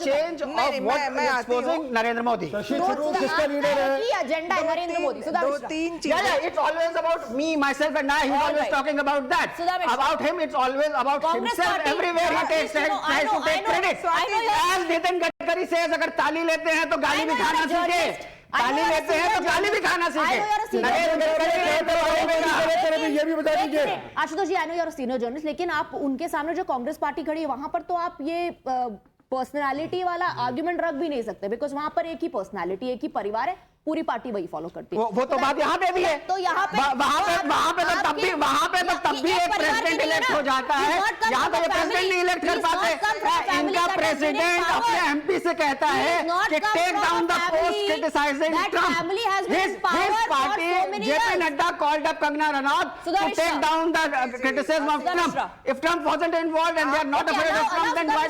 change of what exposing Narendra Modi. किसका leader है? Agenda है नरेंद्र मोदी. दो तीन चीजें. Yeah, it's always about me, myself and I. He's always talking about that. About him, it's always about himself. Everywhere he tries to take credit. As Nitin Gadkari says, अगर ताली लेते हैं तो गाली भी खाना सीखे. ताली लेते हैं तो गाली भी खाना सीखे. ये भी बता दीजिए. Ashutosh ji, I know you are a senior journalist, लेकिन आप उनके सामने जो कांग्रेस पार्टी खड़ी है वहां पर तो आप ये पर्सनालिटी वाला आर्ग्यूमेंट रख भी नहीं सकते, बिकॉज वहां पर एक ही पर्सनालिटी, एक ही परिवार है, पूरी पार्टी वही फॉलो करती है। वो तो बात यहाँ पे भी है। तो यहाँ पे वहां पे तो तब भी एक प्रेसिडेंट इलेक्ट हो जाता है। यहाँ पे प्रेसिडेंट नहीं इलेक्ट कर पाते। इनका प्रेसिडेंट अपने एमपी से कहता है कि take down the post criticising Trump. His party, JP Nadda called up Kangana Ranaut to take down the criticism of Trump. If Trump wasn't involved and they are not afraid of Trump, then why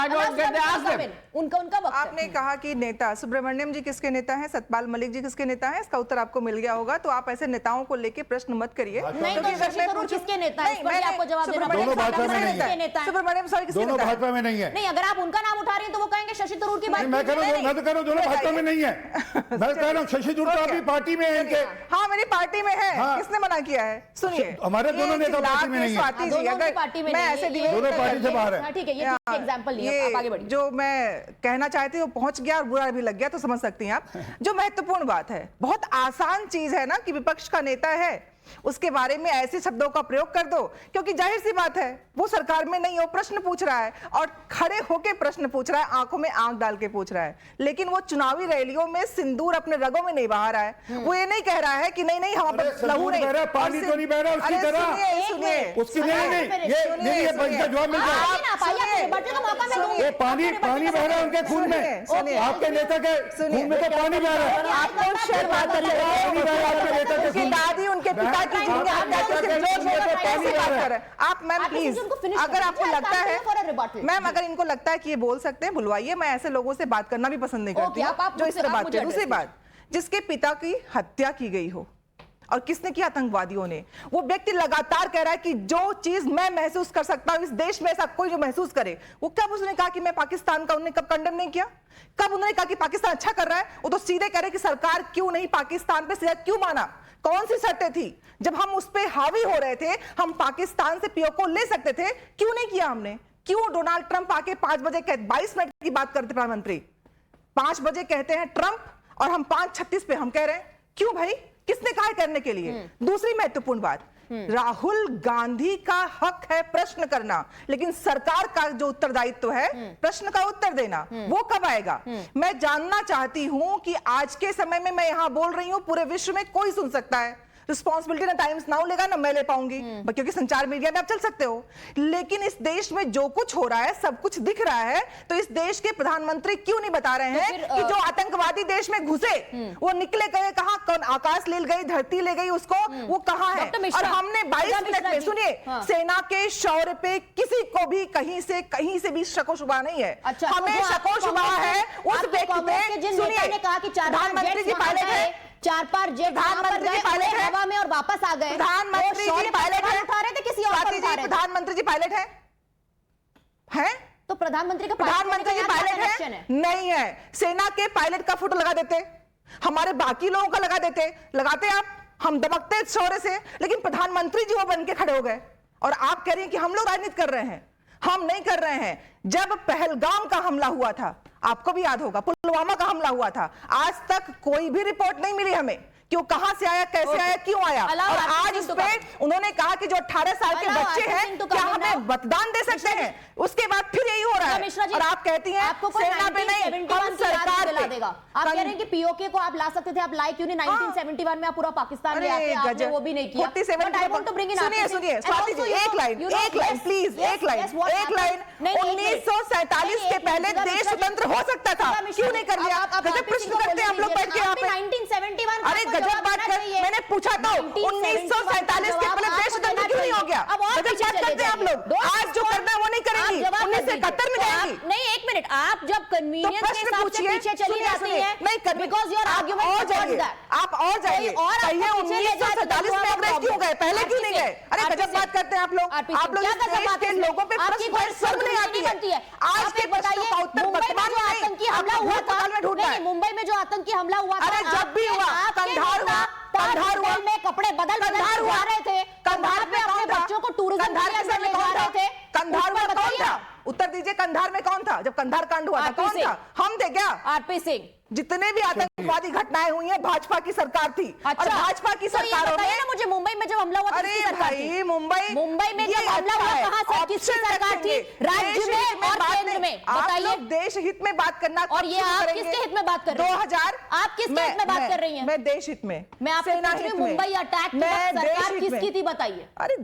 don't they ask them? उनका वक्त। आपने कहा कि नेता सुब्रमण्यम जी किसके नेता हैं, सतपाल मलिक जी किसके नेता हैं, इसका उत्तर आपको मिल गया होगा। तो आप ऐसे नेताओं को लेके प्रश्न मत करिए। नहीं तो शशि थरूर किसके नेता है, इस पर भी आपको जवाब देना पड़ेगा। दोनों भाजपा में नहीं है। सुब्रमण्यम सॉरी किसके दोनों नेता है? भाजपा में नहीं है। नहीं, अगर आप उनका नाम उठा रही हैं तो वो कहेंगे शशि थरूर की बात। मैं कह रहा हूँ दोनों भाजपा में नहीं है। मैं कह रहा हूँ शशि थरूर अपनी पार्टी में है इनके। हाँ, मेरी पार्टी में है। किसने मना किया है? सुनिए, हमारे दोनों नेता पार्टी में नहीं है। दोनों पार्टी में मैं ऐसे दोनों पार्टी से बाहर है। ठीक है, ये एग्जांपल लिया, आप आगे बढ़िए। जो मैं कहना चाहती हूँ पहुंच गया और बुरा भी लग गया, तो समझ सकती हैं आप। जो महत्वपूर्ण बात है, बहुत आसान चीज है ना कि विपक्ष का नेता है उसके बारे में ऐसे शब्दों का प्रयोग कर दो, क्योंकि जाहिर सी बात है वो सरकार में नहीं हो, प्रश्न पूछ रहा है और खड़े होके प्रश्न पूछ रहा है, आंखों में आंख डाल के पूछ रहा है। लेकिन वो चुनावी रैलियों में सिंदूर अपने रगों में नहीं बहा रहा है। वो ये नहीं कह रहा है कि नहीं नहीं हम लहू नहीं, पानी तो नहीं बह रहा उसकी तरह। सुनिए उसकी ये जवाब मिल जाए। पानी बह रहा है उनके खून में, आपके नेता के खून में तो पानी बह रहा है। आपको शेयर बात करिए, दादी उनके पिता की आप मैम प्लीज, अगर आपको लगता है मैम, अगर इनको लगता है कि ये बोल सकते हैं बुलवाइए। मैं ऐसे लोगों से बात करना भी पसंद नहीं करती जो इस तरह बात करते। दूसरी बात, जिसके पिता की हत्या की गई हो और किसने किया? आतंकवादियों ने। वो व्यक्ति लगातार कह रहा है कि जो चीज मैं महसूस कर सकता हूं इस देश में ऐसा कोई जो महसूस करे। वो कब उसने कहा कि मैं पाकिस्तान का, उन्होंने कब कंडेम नहीं किया? कब उन्होंने कहा कि पाकिस्तान अच्छा कर रहा है? वो तो सीधे कह रहे कि सरकार क्यों नहीं पाकिस्तान पे सीधा क्यों माना? कौन सी शर्तें थी? जब हम उस पे हावी हो रहे थे, हम पाकिस्तान से पीओ को ले सकते थे, क्यों नहीं किया हमने? क्यों डोनाल्ड ट्रंप आके 5 बजे 22 मिनट की बात करते, प्रधानमंत्री 5 बजे कहते हैं ट्रंप और हम 5:36 पे हम कह रहे हैं, क्यों भाई? किसने कहा करने के लिए? दूसरी महत्वपूर्ण बात, राहुल गांधी का हक है प्रश्न करना, लेकिन सरकार का जो उत्तरदायित्व है प्रश्न का उत्तर देना, वो कब आएगा? मैं जानना चाहती हूं कि आज के समय में मैं यहां बोल रही हूं, पूरे विश्व में कोई सुन सकता है। रिस्पॉन्सिबिलिटी ना टाइम्स नाउ लेगा ना मैं ले पाऊंगी, क्योंकि संचार मीडिया में आप चल सकते हो। लेकिन इस देश में जो कुछ हो रहा है, सब कुछ दिख रहा है, तो इस देश के प्रधानमंत्री क्यों नहीं बता रहे हैं कि जो आतंकवादी देश में घुसे वो निकले गए कहां? कौन आकाश ले गई, धरती ले गई उसको, वो कहां है? और हमने 22 मिनट में, सुनिए, सेना के शौर्य पे किसी को भी कहीं से भी शको शुबा नहीं है। हमें शको शुबा है उस व्यक्ति पे। सुनिए, प्रधानमंत्री जी पायलट है, 4-5 जेट प्रधानमंत्री पायलट है हवा में और वापस आ गए। प्रधानमंत्री जी पायलट है, उठा रहे थे किसी और पर उठा रहे थे। प्रधानमंत्री जी पायलट है, हैं? तो प्रधानमंत्री का प्रधानमंत्री जी पायलट है? नहीं है। सेना के पायलट का फोटो लगा देते, हमारे बाकी लोगों का लगा देते, लगाते आप, हम दबकते शौर्य से, लेकिन प्रधानमंत्री जी वो बन के खड़े हो गए और आप कह रही हैं कि हम लोग राजनीति कर रहे हैं। हम नहीं कर रहे हैं। जब पहलगाम का हमला हुआ था, आपको भी याद होगा, पुलवामा का हमला हुआ था, आज तक कोई भी रिपोर्ट नहीं मिली हमें कि वो कहां से आया, कैसे आया, क्यों आया। और आज इस पे उन्होंने कहा कि जो 18 साल के बच्चे हैं क्या हमें मतदान दे सकते हैं? उसके बाद फिर यही हो रहा है और आप कहती हैं सेना पे नहीं, हम सरकार पे देगा। आप कह रहे हैं कि पीओके को आप ला सकते थे, आप लाए क्यों नहीं? 1971 में आप पूरा पाकिस्तान ले आते, आपने वो भी नहीं किया। सुनिए स्वाति जी, एक लाइन प्लीज, एक लाइन 1947 के पहले देश स्वतंत्र हो सकता था, क्यों नहीं कर लिया? गजब प्रश्न करते हैं हम लोग बैठ के यहाँ पे। 1971 अरे गजब बात कर, मैंने पूछा तो 1947 के पहले देश स्वतंत्र क्यों नहीं हो गया? गजब बात करते हैं आप लोग। आज जो करना है वो नहीं करेंगी, 1971 में जाएंगी। नहीं, एक मिनट, आप जब कन्वीनियंस के हिसाब से पीछे चली जाती है, नहीं कर, बिकॉज़ योर आर्गुमेंट और जाइए, आप और जाइए, कहिए 1947 में अंग्रेज क्यों गए, पहले क्यों नहीं गए? अरे गजब बात करते हैं आप लोग। आप लोग इस देश के लोगों पे प्रश्न शर्म नहीं आती है। आज के प्रश्नों का उत्तर वर्तमान में आतंकी हमला हुआ था, मुंबई में जो आतंकी हमला हुआ था, अरे जब भी हुआ, कंधार हुआ में कपड़े बदल जा रहे थे, कंधार में अपने बच्चों को टूरिज्म के अंदर ले जा रहे थे। कंधार में कौन था? उत्तर दीजिए, कंधार में कौन था जब कंधार कांड हुआ था? कौन था? हम थे क्या? आरपी सिंह। जितने भी आतंकवादी घटनाएं हुई हैं भाजपा की सरकार थी। और भाजपा की सरकारों में मुझे मुंबई में जब हमला हुआ था अरे किसकी सरकार भाई, थी? मुंबई में जब हमला हुआ कहाँ से किसकी सरकार थी? राज्य में और केंद्र में, बताइए। देश हित में बात करना और ये आप किसके हित में बात कर रहे हैं? 2000 आप किसके हित में बात कर रही हैं? मैं देश हित में, मैं आपसे पूछ रही हूं, मुंबई अटैक की सरकार किसकी थी बताइए? अरे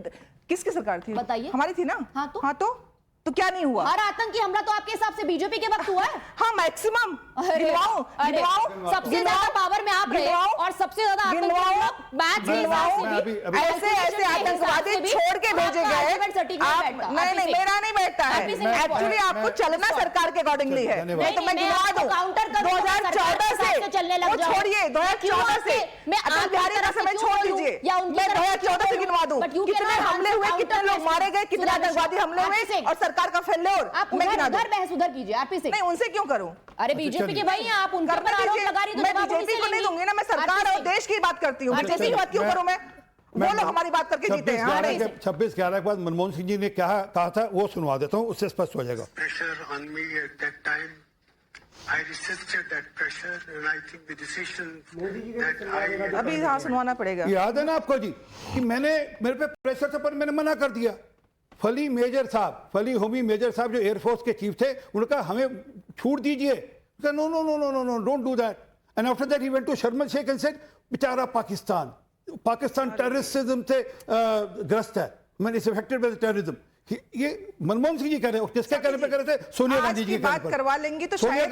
किसकी सरकार थी? बताइए। हमारी थी ना। हाँ तो क्या नहीं हुआ? हर आतंकी हमला तो आपके हिसाब से बीजेपी के वक्त हुआ है? हाँ, मैक्सिमम। गिनवाओ। सबसे ज्यादा पावर में आप रहे और सबसे ज्यादा ऐसे आतंकवादी छोड़ के भेजे गए। नहीं, मेरा नहीं बैठता है। एक्चुअली आपको चलना सरकार के अकॉर्डिंगली है। नहीं तो मैं गिनवा दूं। 2014 से चलने लग जाओ। छोड़िए, 2014 से अटल बिहारी का समय छोड़ दीजिए। मैं 2014 से गिनवा दूं। कितने हमले हुए, कितने लोग मारे गए, कितने आतंकवादी हमले हुए और सरकार का फेल्योर। आप उधर बहस उधर कीजिए आरपी सिंह। नहीं, उनसे क्यों करूं? अरे बीजेपी के भाई हैं आप, उनके ऊपर आरोप लगा रही, तो मैं बीजेपी को नहीं दूंगी ना, मैं सरकार और देश की बात करती हूँ। बीजेपी की बात क्यों करूं मैं? वो लोग हमारी बात करके जीते हैं। 26/11 के बाद मनमोहन सिंह जी ने क्या कहा था वो सुनवा देता हूँ, उससे स्पष्ट हो जाएगा। Pressure on me at that time. I resisted that pressure and I think the decision that I... अभी हाँ सुनवाना पड़ेगा। याद है ना आपको जी कि मेरे पे प्रेशर था पर मैंने मना कर दिया। फली होमी मेजर साहब जो एयरफोर्स के चीफ थे, उन्होंने कहा हमें छूट दीजिए। No no no no no no, don't do that. And after that he went to Sharm Sheikh and said बेचारा पाकिस्तान टेररिज्म से ग्रस्त है, मैंने इज अफेक्टेड बाय टेररिज्म। ये मनमोहन सिंह जी कह रहे हैं, किसके कहने पे कर रहे थे? सोनिया गांधी जी की बात करवा लेंगे तो शायद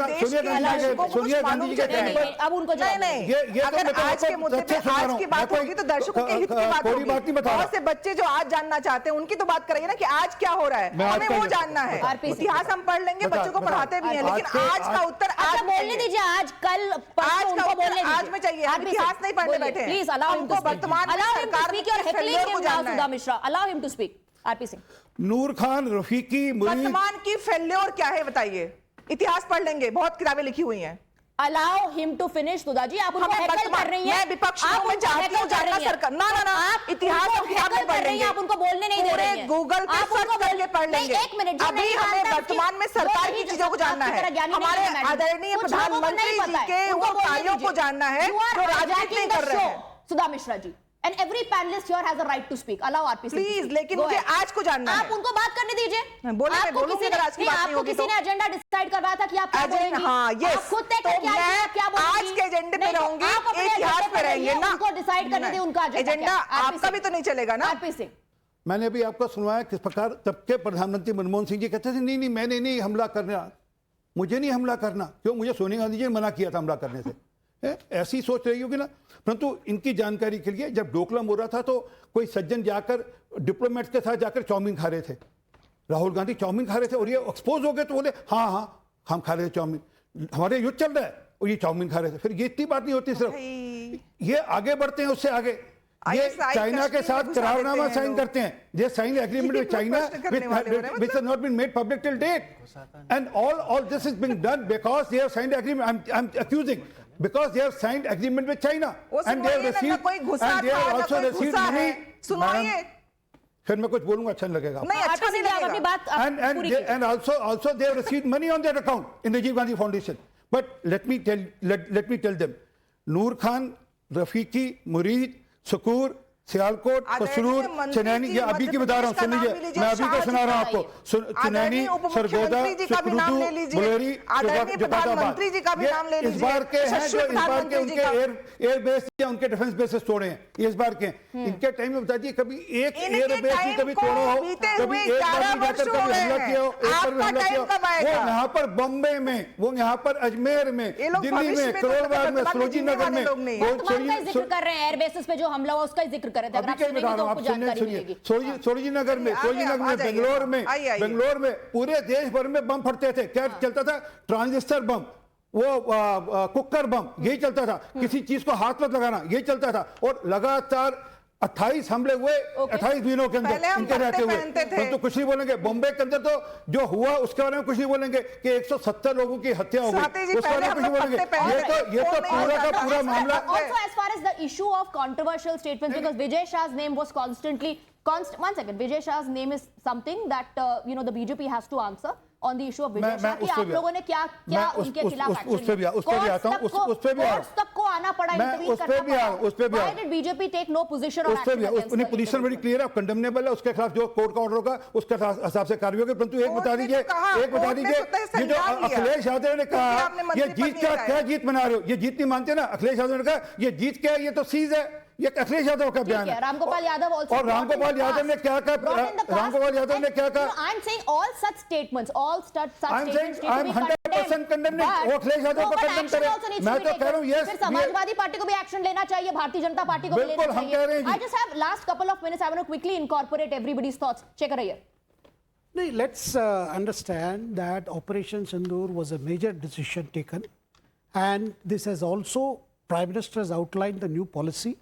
सोनिया गांधी जी के कहने पर। अब उनको नहीं, अगर आज के मुद्दे पे आज की बात होगी तो दर्शकों के हित की बात होगी। बहुत से बच्चे जो आज जानना चाहते हैं उनकी तो बात करिए ना कि आज क्या हो रहा है, हमें वो जानना है। इतिहास हम पढ़ लेंगे, बच्चों को पढ़ाते भी हैं, लेकिन आज का उत्तर आज बोलने दीजिए। आज कल आज का उत्तर आज में चाहिए। आप इतिहास नहीं पढ़ने बैठे हैं। Please allow him to speak. वर्तमान allow him to speak. RP Singh. Noor Khan Rafiqui वर्तमान की फेल्योर क्या है बताइए? इतिहास पढ़ लेंगे, बहुत किताबें लिखी हुई हैं। Allow him to finish. Sudha ji आप उनको हैकल कर रही हैं। मैं विपक्ष हूं, मैं चाहती हूं जानना सरकार। ना आप इतिहास कर रही हैं, आप उनको बोलने नहीं दे रही हैं। गूगल पे सर्च करके पढ़ लेंगे। एक मिनट, अभी हमें वर्तमान में सरकार की चीजों को जानना है, हमारे आदरणीय प्रधानमंत्री जी के वो कार्यों को जानना है जो राजनीति नहीं कर रहे हैं। सुधा Mishra ji, and every panelist here has a right to speak. Allow RP Singh. Please, लेकिन मुझे आज को जानना है। आप उनको बात करने दीजिए। आपको किसी ने एजेंडा डिसाइड करवाया था कि आप क्या बोलेंगी? हाँ, yes. आप खुद तय करके आइए आप क्या बोलेंगी? आज के एजेंडे पे रहूंगी, इतिहास पे रहेंगे ना। उनको डिसाइड करने दे उनका एजेंडा। आपका भी तो नहीं चलेगा ना। RP Singh, मैंने अभी आपको सुनवाया किस प्रकार तब के प्रधानमंत्री मनमोहन सिंह जी कहते थे नहीं मैंने नहीं हमला करना, मुझे नहीं हमला करना। क्यों? मुझे सोनिया गांधी जी ने मना किया था हमला करने से। ऐसी सोच रही होगी ना। परंतु इनकी जानकारी के लिए जब डोकलाम हो रहा था तो कोई सज्जन जाकर डिप्लोमेट्स के साथ जाकर चाउमीन खा रहे थे। राहुल गांधी चाउमीन खा रहे थे और ये एक्सपोज हो गए तो बोले हाँ हम खा रहे थे चाउमीन, हमारे युद्ध चल रहा है और ये चाउमीन खा रहे थे। फिर ये इतनी बात नहीं होती, सिर्फ ये आगे बढ़ते हैं, उससे आगे ये चाइना के साथ करारनामा साइन करते हैं। ये sign agreement with China which has not been made public till date, and all this is being done because they have signed agreement. I'm accusing because they have signed agreement with China and they have received also received money. सुनाइए। फिर मैं कुछ बोलूंगा अच्छा नहीं लगेगा। नहीं, अच्छा नहीं लगेगा। अपनी बात and also they have received money on that account in the Rajiv Gandhi Foundation. But let me tell them, Noor Khan, Rafiqi, Murid, Sukkur, Sialkot, कसरूर, Chenani, ये अभी की बता रहा हूँ, सुन लीजिए, मैं अभी का सुना रहा हूँ आपको। चनैनी, सरगोदा, सुकरूदू, बुलेरी, प्रधानमंत्री जी का भी नाम ले लीजिए। इस बार के हैं जो इस बार के उनके एयर बेस या उनके डिफेंस बेसेस तोड़े हैं, इस बार के। इनके टाइम में बताइए कभी एक एयर बेस ही कभी तोड़ा हो, कभी एक बार भी जाकर कभी हमला किया हो, एक बार हमला किया हो। वो यहाँ पर बॉम्बे में, वो यहाँ पर अजमेर में, दिल्ली में, करोड़बाग में, सरोजी नगर में, जिक्र कर रहे हैं एयर बेसिस पे जो हमला हुआ उसका जिक्र कर रहे थे। अगर आप सुनेंगे तो आपको जानकारी मिलेगी। सरोजी नगर में, बेंगलोर में पूरे देश भर में बम फटते थे। क्या चलता था? ट्रांजिस्टर बम, वो कुकर बम, यही चलता था। किसी चीज को हाथ मत लगाना, यही चलता था। और लगातार 28 हमले हुए 28 दिनों के अंदर इनके रहते हुए। तो कुछ नहीं बोलेंगे। बॉम्बे के अंदर तो जो हुआ उसके बारे में कुछ नहीं बोलेंगे कि 170 लोगों की हत्या हो गई, उसके बारे में कुछ नहीं बोलेंगे। ये तो पूरा का पूरा मामला। Also, as far as the issue of controversial statements, because Vijay Shah's name was constantly. One second, Vijay Shah's name is something that the BJP has to answer. on the issue of Vijay मैं Shah कि उस पे आप भी लोगों ने क्या क्या उनके खिलाफ एक्शन उस पे भी आता हूं, उस पे भी कोर्ट्स तक को आना पड़ा, इंटरवीन उस पे भी Why did BJP take no position or उस पे action भी against उन्हें the पोजीशन बड़ी क्लियर है, कंडेमनेबल है, उसके खिलाफ जो कोर्ट का ऑर्डर होगा उसके हिसाब से कार्रवाई होगी। परंतु एक बता दीजिए ये जो अखिलेश यादव ने कहा ये जीत क्या जीत मना रहे हो, ये जीत नहीं मानते ना। अखिलेश यादव ने कहा ये जीत क्या है, ये तो सीज है, ये अखिलेश यादव का बयान है। रामगोपाल यादव also और रामगोपाल यादव ने क्या कहा, रामगोपाल यादव ने क्या कहा, I'm saying all such statements, all such statements I'm 100% condemning, वो अखिलेश यादव को condemn करे। मैं तो कह रहा हूँ yes, समाजवादी पार्टी को भी एक्शन लेना चाहिए, भारतीय जनता पार्टी को भी लेना हम कह रहे चाहिए। हैं I just have last couple of minutes, I want to quickly incorporate everybody's thoughts. Shekhar Iyer. Let's understand that Operation Sindoor was a major decision taken, and this has also, Prime Minister has outlined the new policy,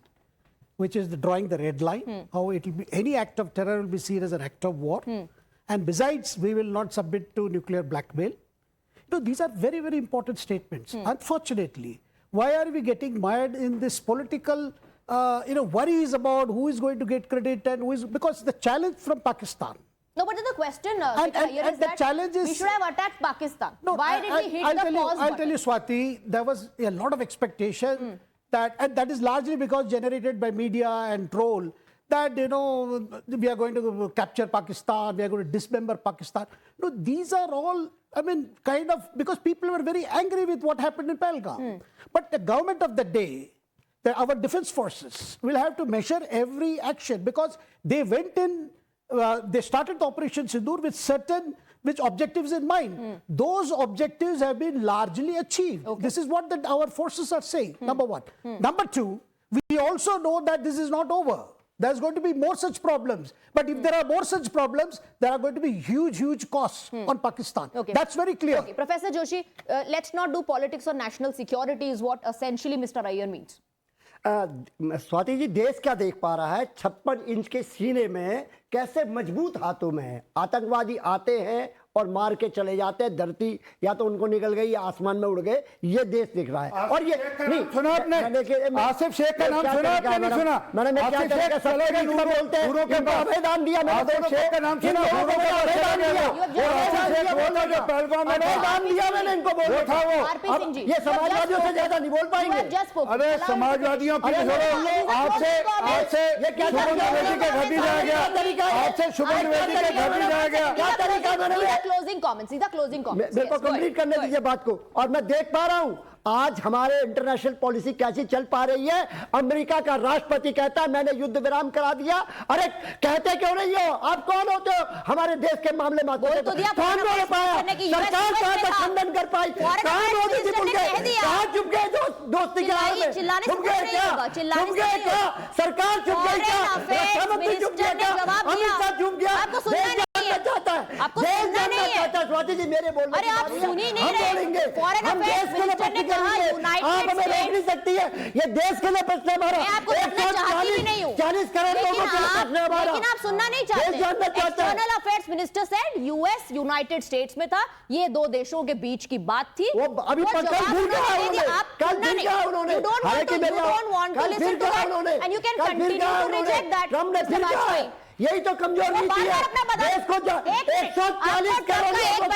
which is drawing the red line, how it will be, any act of terror will be seen as an act of war. And besides, we will not submit to nuclear blackmail. These are very, very important statements. Unfortunately, why are we getting mired in this political worries about who is going to get credit and who is, because the challenge from Pakistan. No, but the question and is the that challenge is, we should have attacked Pakistan. No, why did we hit I'll the tell pause I'll button? tell you, Swati, there was a lot of expectation and that is largely because generated by media and troll, that we are going to capture Pakistan, we are going to dismember Pakistan. No, these are all, I mean, kind of, because people were very angry with what happened in Pahalgam. But the government of the day, our defense forces will have to measure every action, because they went in, they started the Operation Sindoor with certain objectives in mind. Those objectives have been largely achieved. This is what our forces are saying, number one. Number two, we also know that this is not over. There's going to be more such problems. But if there are more such problems, there are going to be huge, huge costs on Pakistan. That's very clear. Okay. Professor Joshi, let's not do politics on national security is what essentially Mr. Iyer means. Swati ji, देश क्या देख पा रहा है? 56 inch के सीने में कैसे मजबूत हाथों में है। आतंकवादी आते हैं और मार के चले जाते हैं, धरती या तो उनको निकल गई या आसमान में उड़ गए, ये देश दिख रहा है। और ये नहीं सुना आपने, आसिफ शेख का नाम सुना आपने? नहीं सुना? मैंने क्या कहा, सबके बीच में बोलते हैं, उनको अभेदान दिया, आसिफ शेख का नाम सुना? अभेदान दिया मैंने इनको, बोलो था वो। ये समाजवादियों से ज्यादा नहीं बोल पाएंगे। अरे समाजवादियों की आपसे शुभम द्विवेदी के घर भी जाया गया, आपसे शुभम द्विवेदी के घर भी जाया गया। क्या तरीका मैंने closing comments, these are closing comments. मेरे को कंप्लीट करने दीजिए बात को। और मैं देख पा रहा हूं आज हमारे इंटरनेशनल पॉलिसी कैसी चल पा रही है। अमेरिका का राष्ट्रपति कहता है मैंने युद्ध विराम करा दिया। अरे कहते क्यों नहीं हो? आप कौन होते हो हमारे देश के मामले में? कौन बोल पाया? सरकार कहां तक खंडन कर पाई? कहां मोदी जी बोल गए? कहां चुप गए दोस्ती के आड़ में? चुप गए क्या? चुप गए क्या? सरकार चुप गई क्या? रक्षा मंत्री चुप गया क्या? अमित शाह चुप गया? चाहता है, आपको सुनना नहीं है। स्वाति जी मेरे बोलने अरे आप सुन ही नहीं रहे। बोलेंगे, हम देश के लिए प्रश्न करेंगे, आप हमें रोक नहीं सकती है। ये देश के लिए प्रश्न हमारा। मैं आपको सुनना चाहती भी नहीं हूँ। 40 करोड़ लोगों के लिए प्रश्न हमारा। लेकिन आप सुनना नहीं चाहते। External affairs minister said US United states में था, ये दो देशों के बीच की बात थी। वो अभी कल फिर कहा उन्होंने, कल फिर कहा उन्होंने, you don't want to listen to that and you can continue to reject that. Trump ने फिर कहा है, यही तो कमजोर नीति है। देश को 140 करोड़ लोगों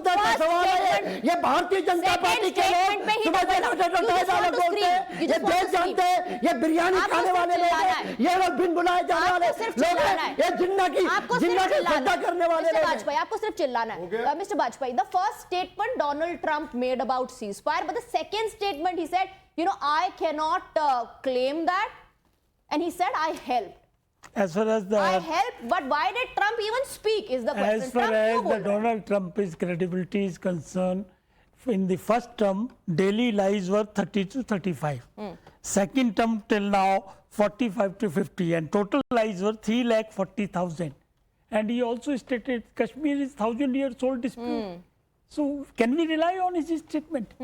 का सवाल है। ये भारतीय जनता पार्टी के लोग बोलते हैं, ये देश जानते हैं, ये बिरयानी खाने वाले लोग हैं, ये लोग बिन बुलाए जाने वाले लोग हैं, ये जिन्ना की श्रद्धा करने वाले लोग हैं। आपको सिर्फ चिल्लाना है। Mister Vajpayee, the first statement Donald Trump made about ceasefire, but the second statement he said, I cannot claim that, and he said I helped. As far as I helped, but why did Trump even speak is the question. As far as the Donald Trump's credibility is concerned, in the first term, daily lies were 30 to 35. Second term till now, 45 to 50, and total lies were 340,000. And he also stated Kashmir is 1,000 years old dispute. So can we rely on his statement?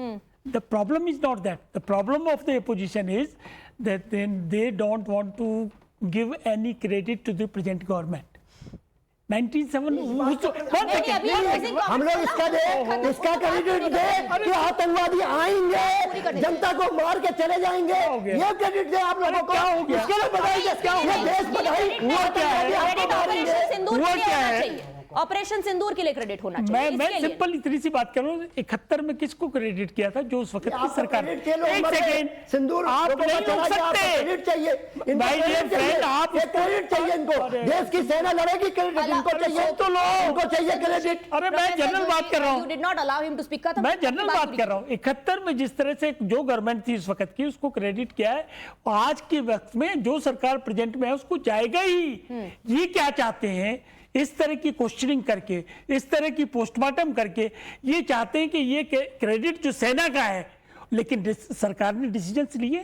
The problem is not that. The problem of the opposition is that then they don't want to give any credit to the present government. 97 हम लोग इसका credit दे कि आतंकवादी आएंगे, जनता को मार के चले जाएंगे, ये क्रेडिट दे आप लोगों को। इसके लिए बताइए ये देश बधाई हुआ क्या है? ऑपरेशन सिंदूर के लिए क्रेडिट होना चाहिए। मैं सिंपल इतनी सी बात करूं, 71 में किसको क्रेडिट किया था? जो उस वक्त की सरकार। एक सेकेंड, सिंदूर आप नहीं रोक सकते क्रेडिट चाहिए, भाई ये फ्रेंड, आप क्रेडिट चाहिए इनको, देश की सेना लड़ेगी, क्रेडिट इनको चाहिए, तो लो, इनको चाहिए क्रेडिट। अरे मैं जनरल बात कर रहा हूँ, मैं जनरल बात कर रहा हूँ। 71 में जिस तरह से जो गवर्नमेंट थी उस वक्त की, उसको क्रेडिट किया है। आज के वक्त में जो सरकार प्रेजेंट में है उसको जाएगा ही। ये क्या चाहते हैं? इस तरह की क्वेश्चनिंग करके, इस तरह की पोस्टमार्टम करके ये चाहते हैं कि ये क्रेडिट जो सेना का है, लेकिन सरकार ने डिसीजन लिए।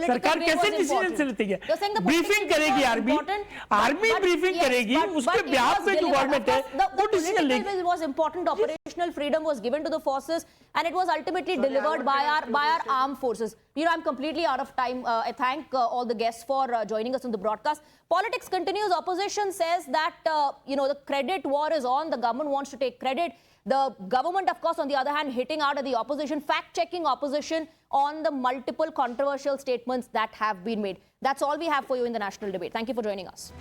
सरकार कैसे डिसीजन लेती है? ब्रीफिंग करेगी आर्मी ब्रीफिंग करेगी, उसके ब्याह पे जो गवर्नमेंट है वो डिसीजन लेगी। was important. Operational freedom was given to the forces, and it was ultimately delivered by our armed forces. You know, I'm completely out of time. I thank all the guests for joining us on the broadcast. Politics continues. Opposition says that the credit war is on. The government wants to take credit. The government, of course, on the other hand, hitting out at the opposition, fact-checking opposition on the multiple controversial statements that have been made. That's all we have for you in the national debate. Thank you for joining us.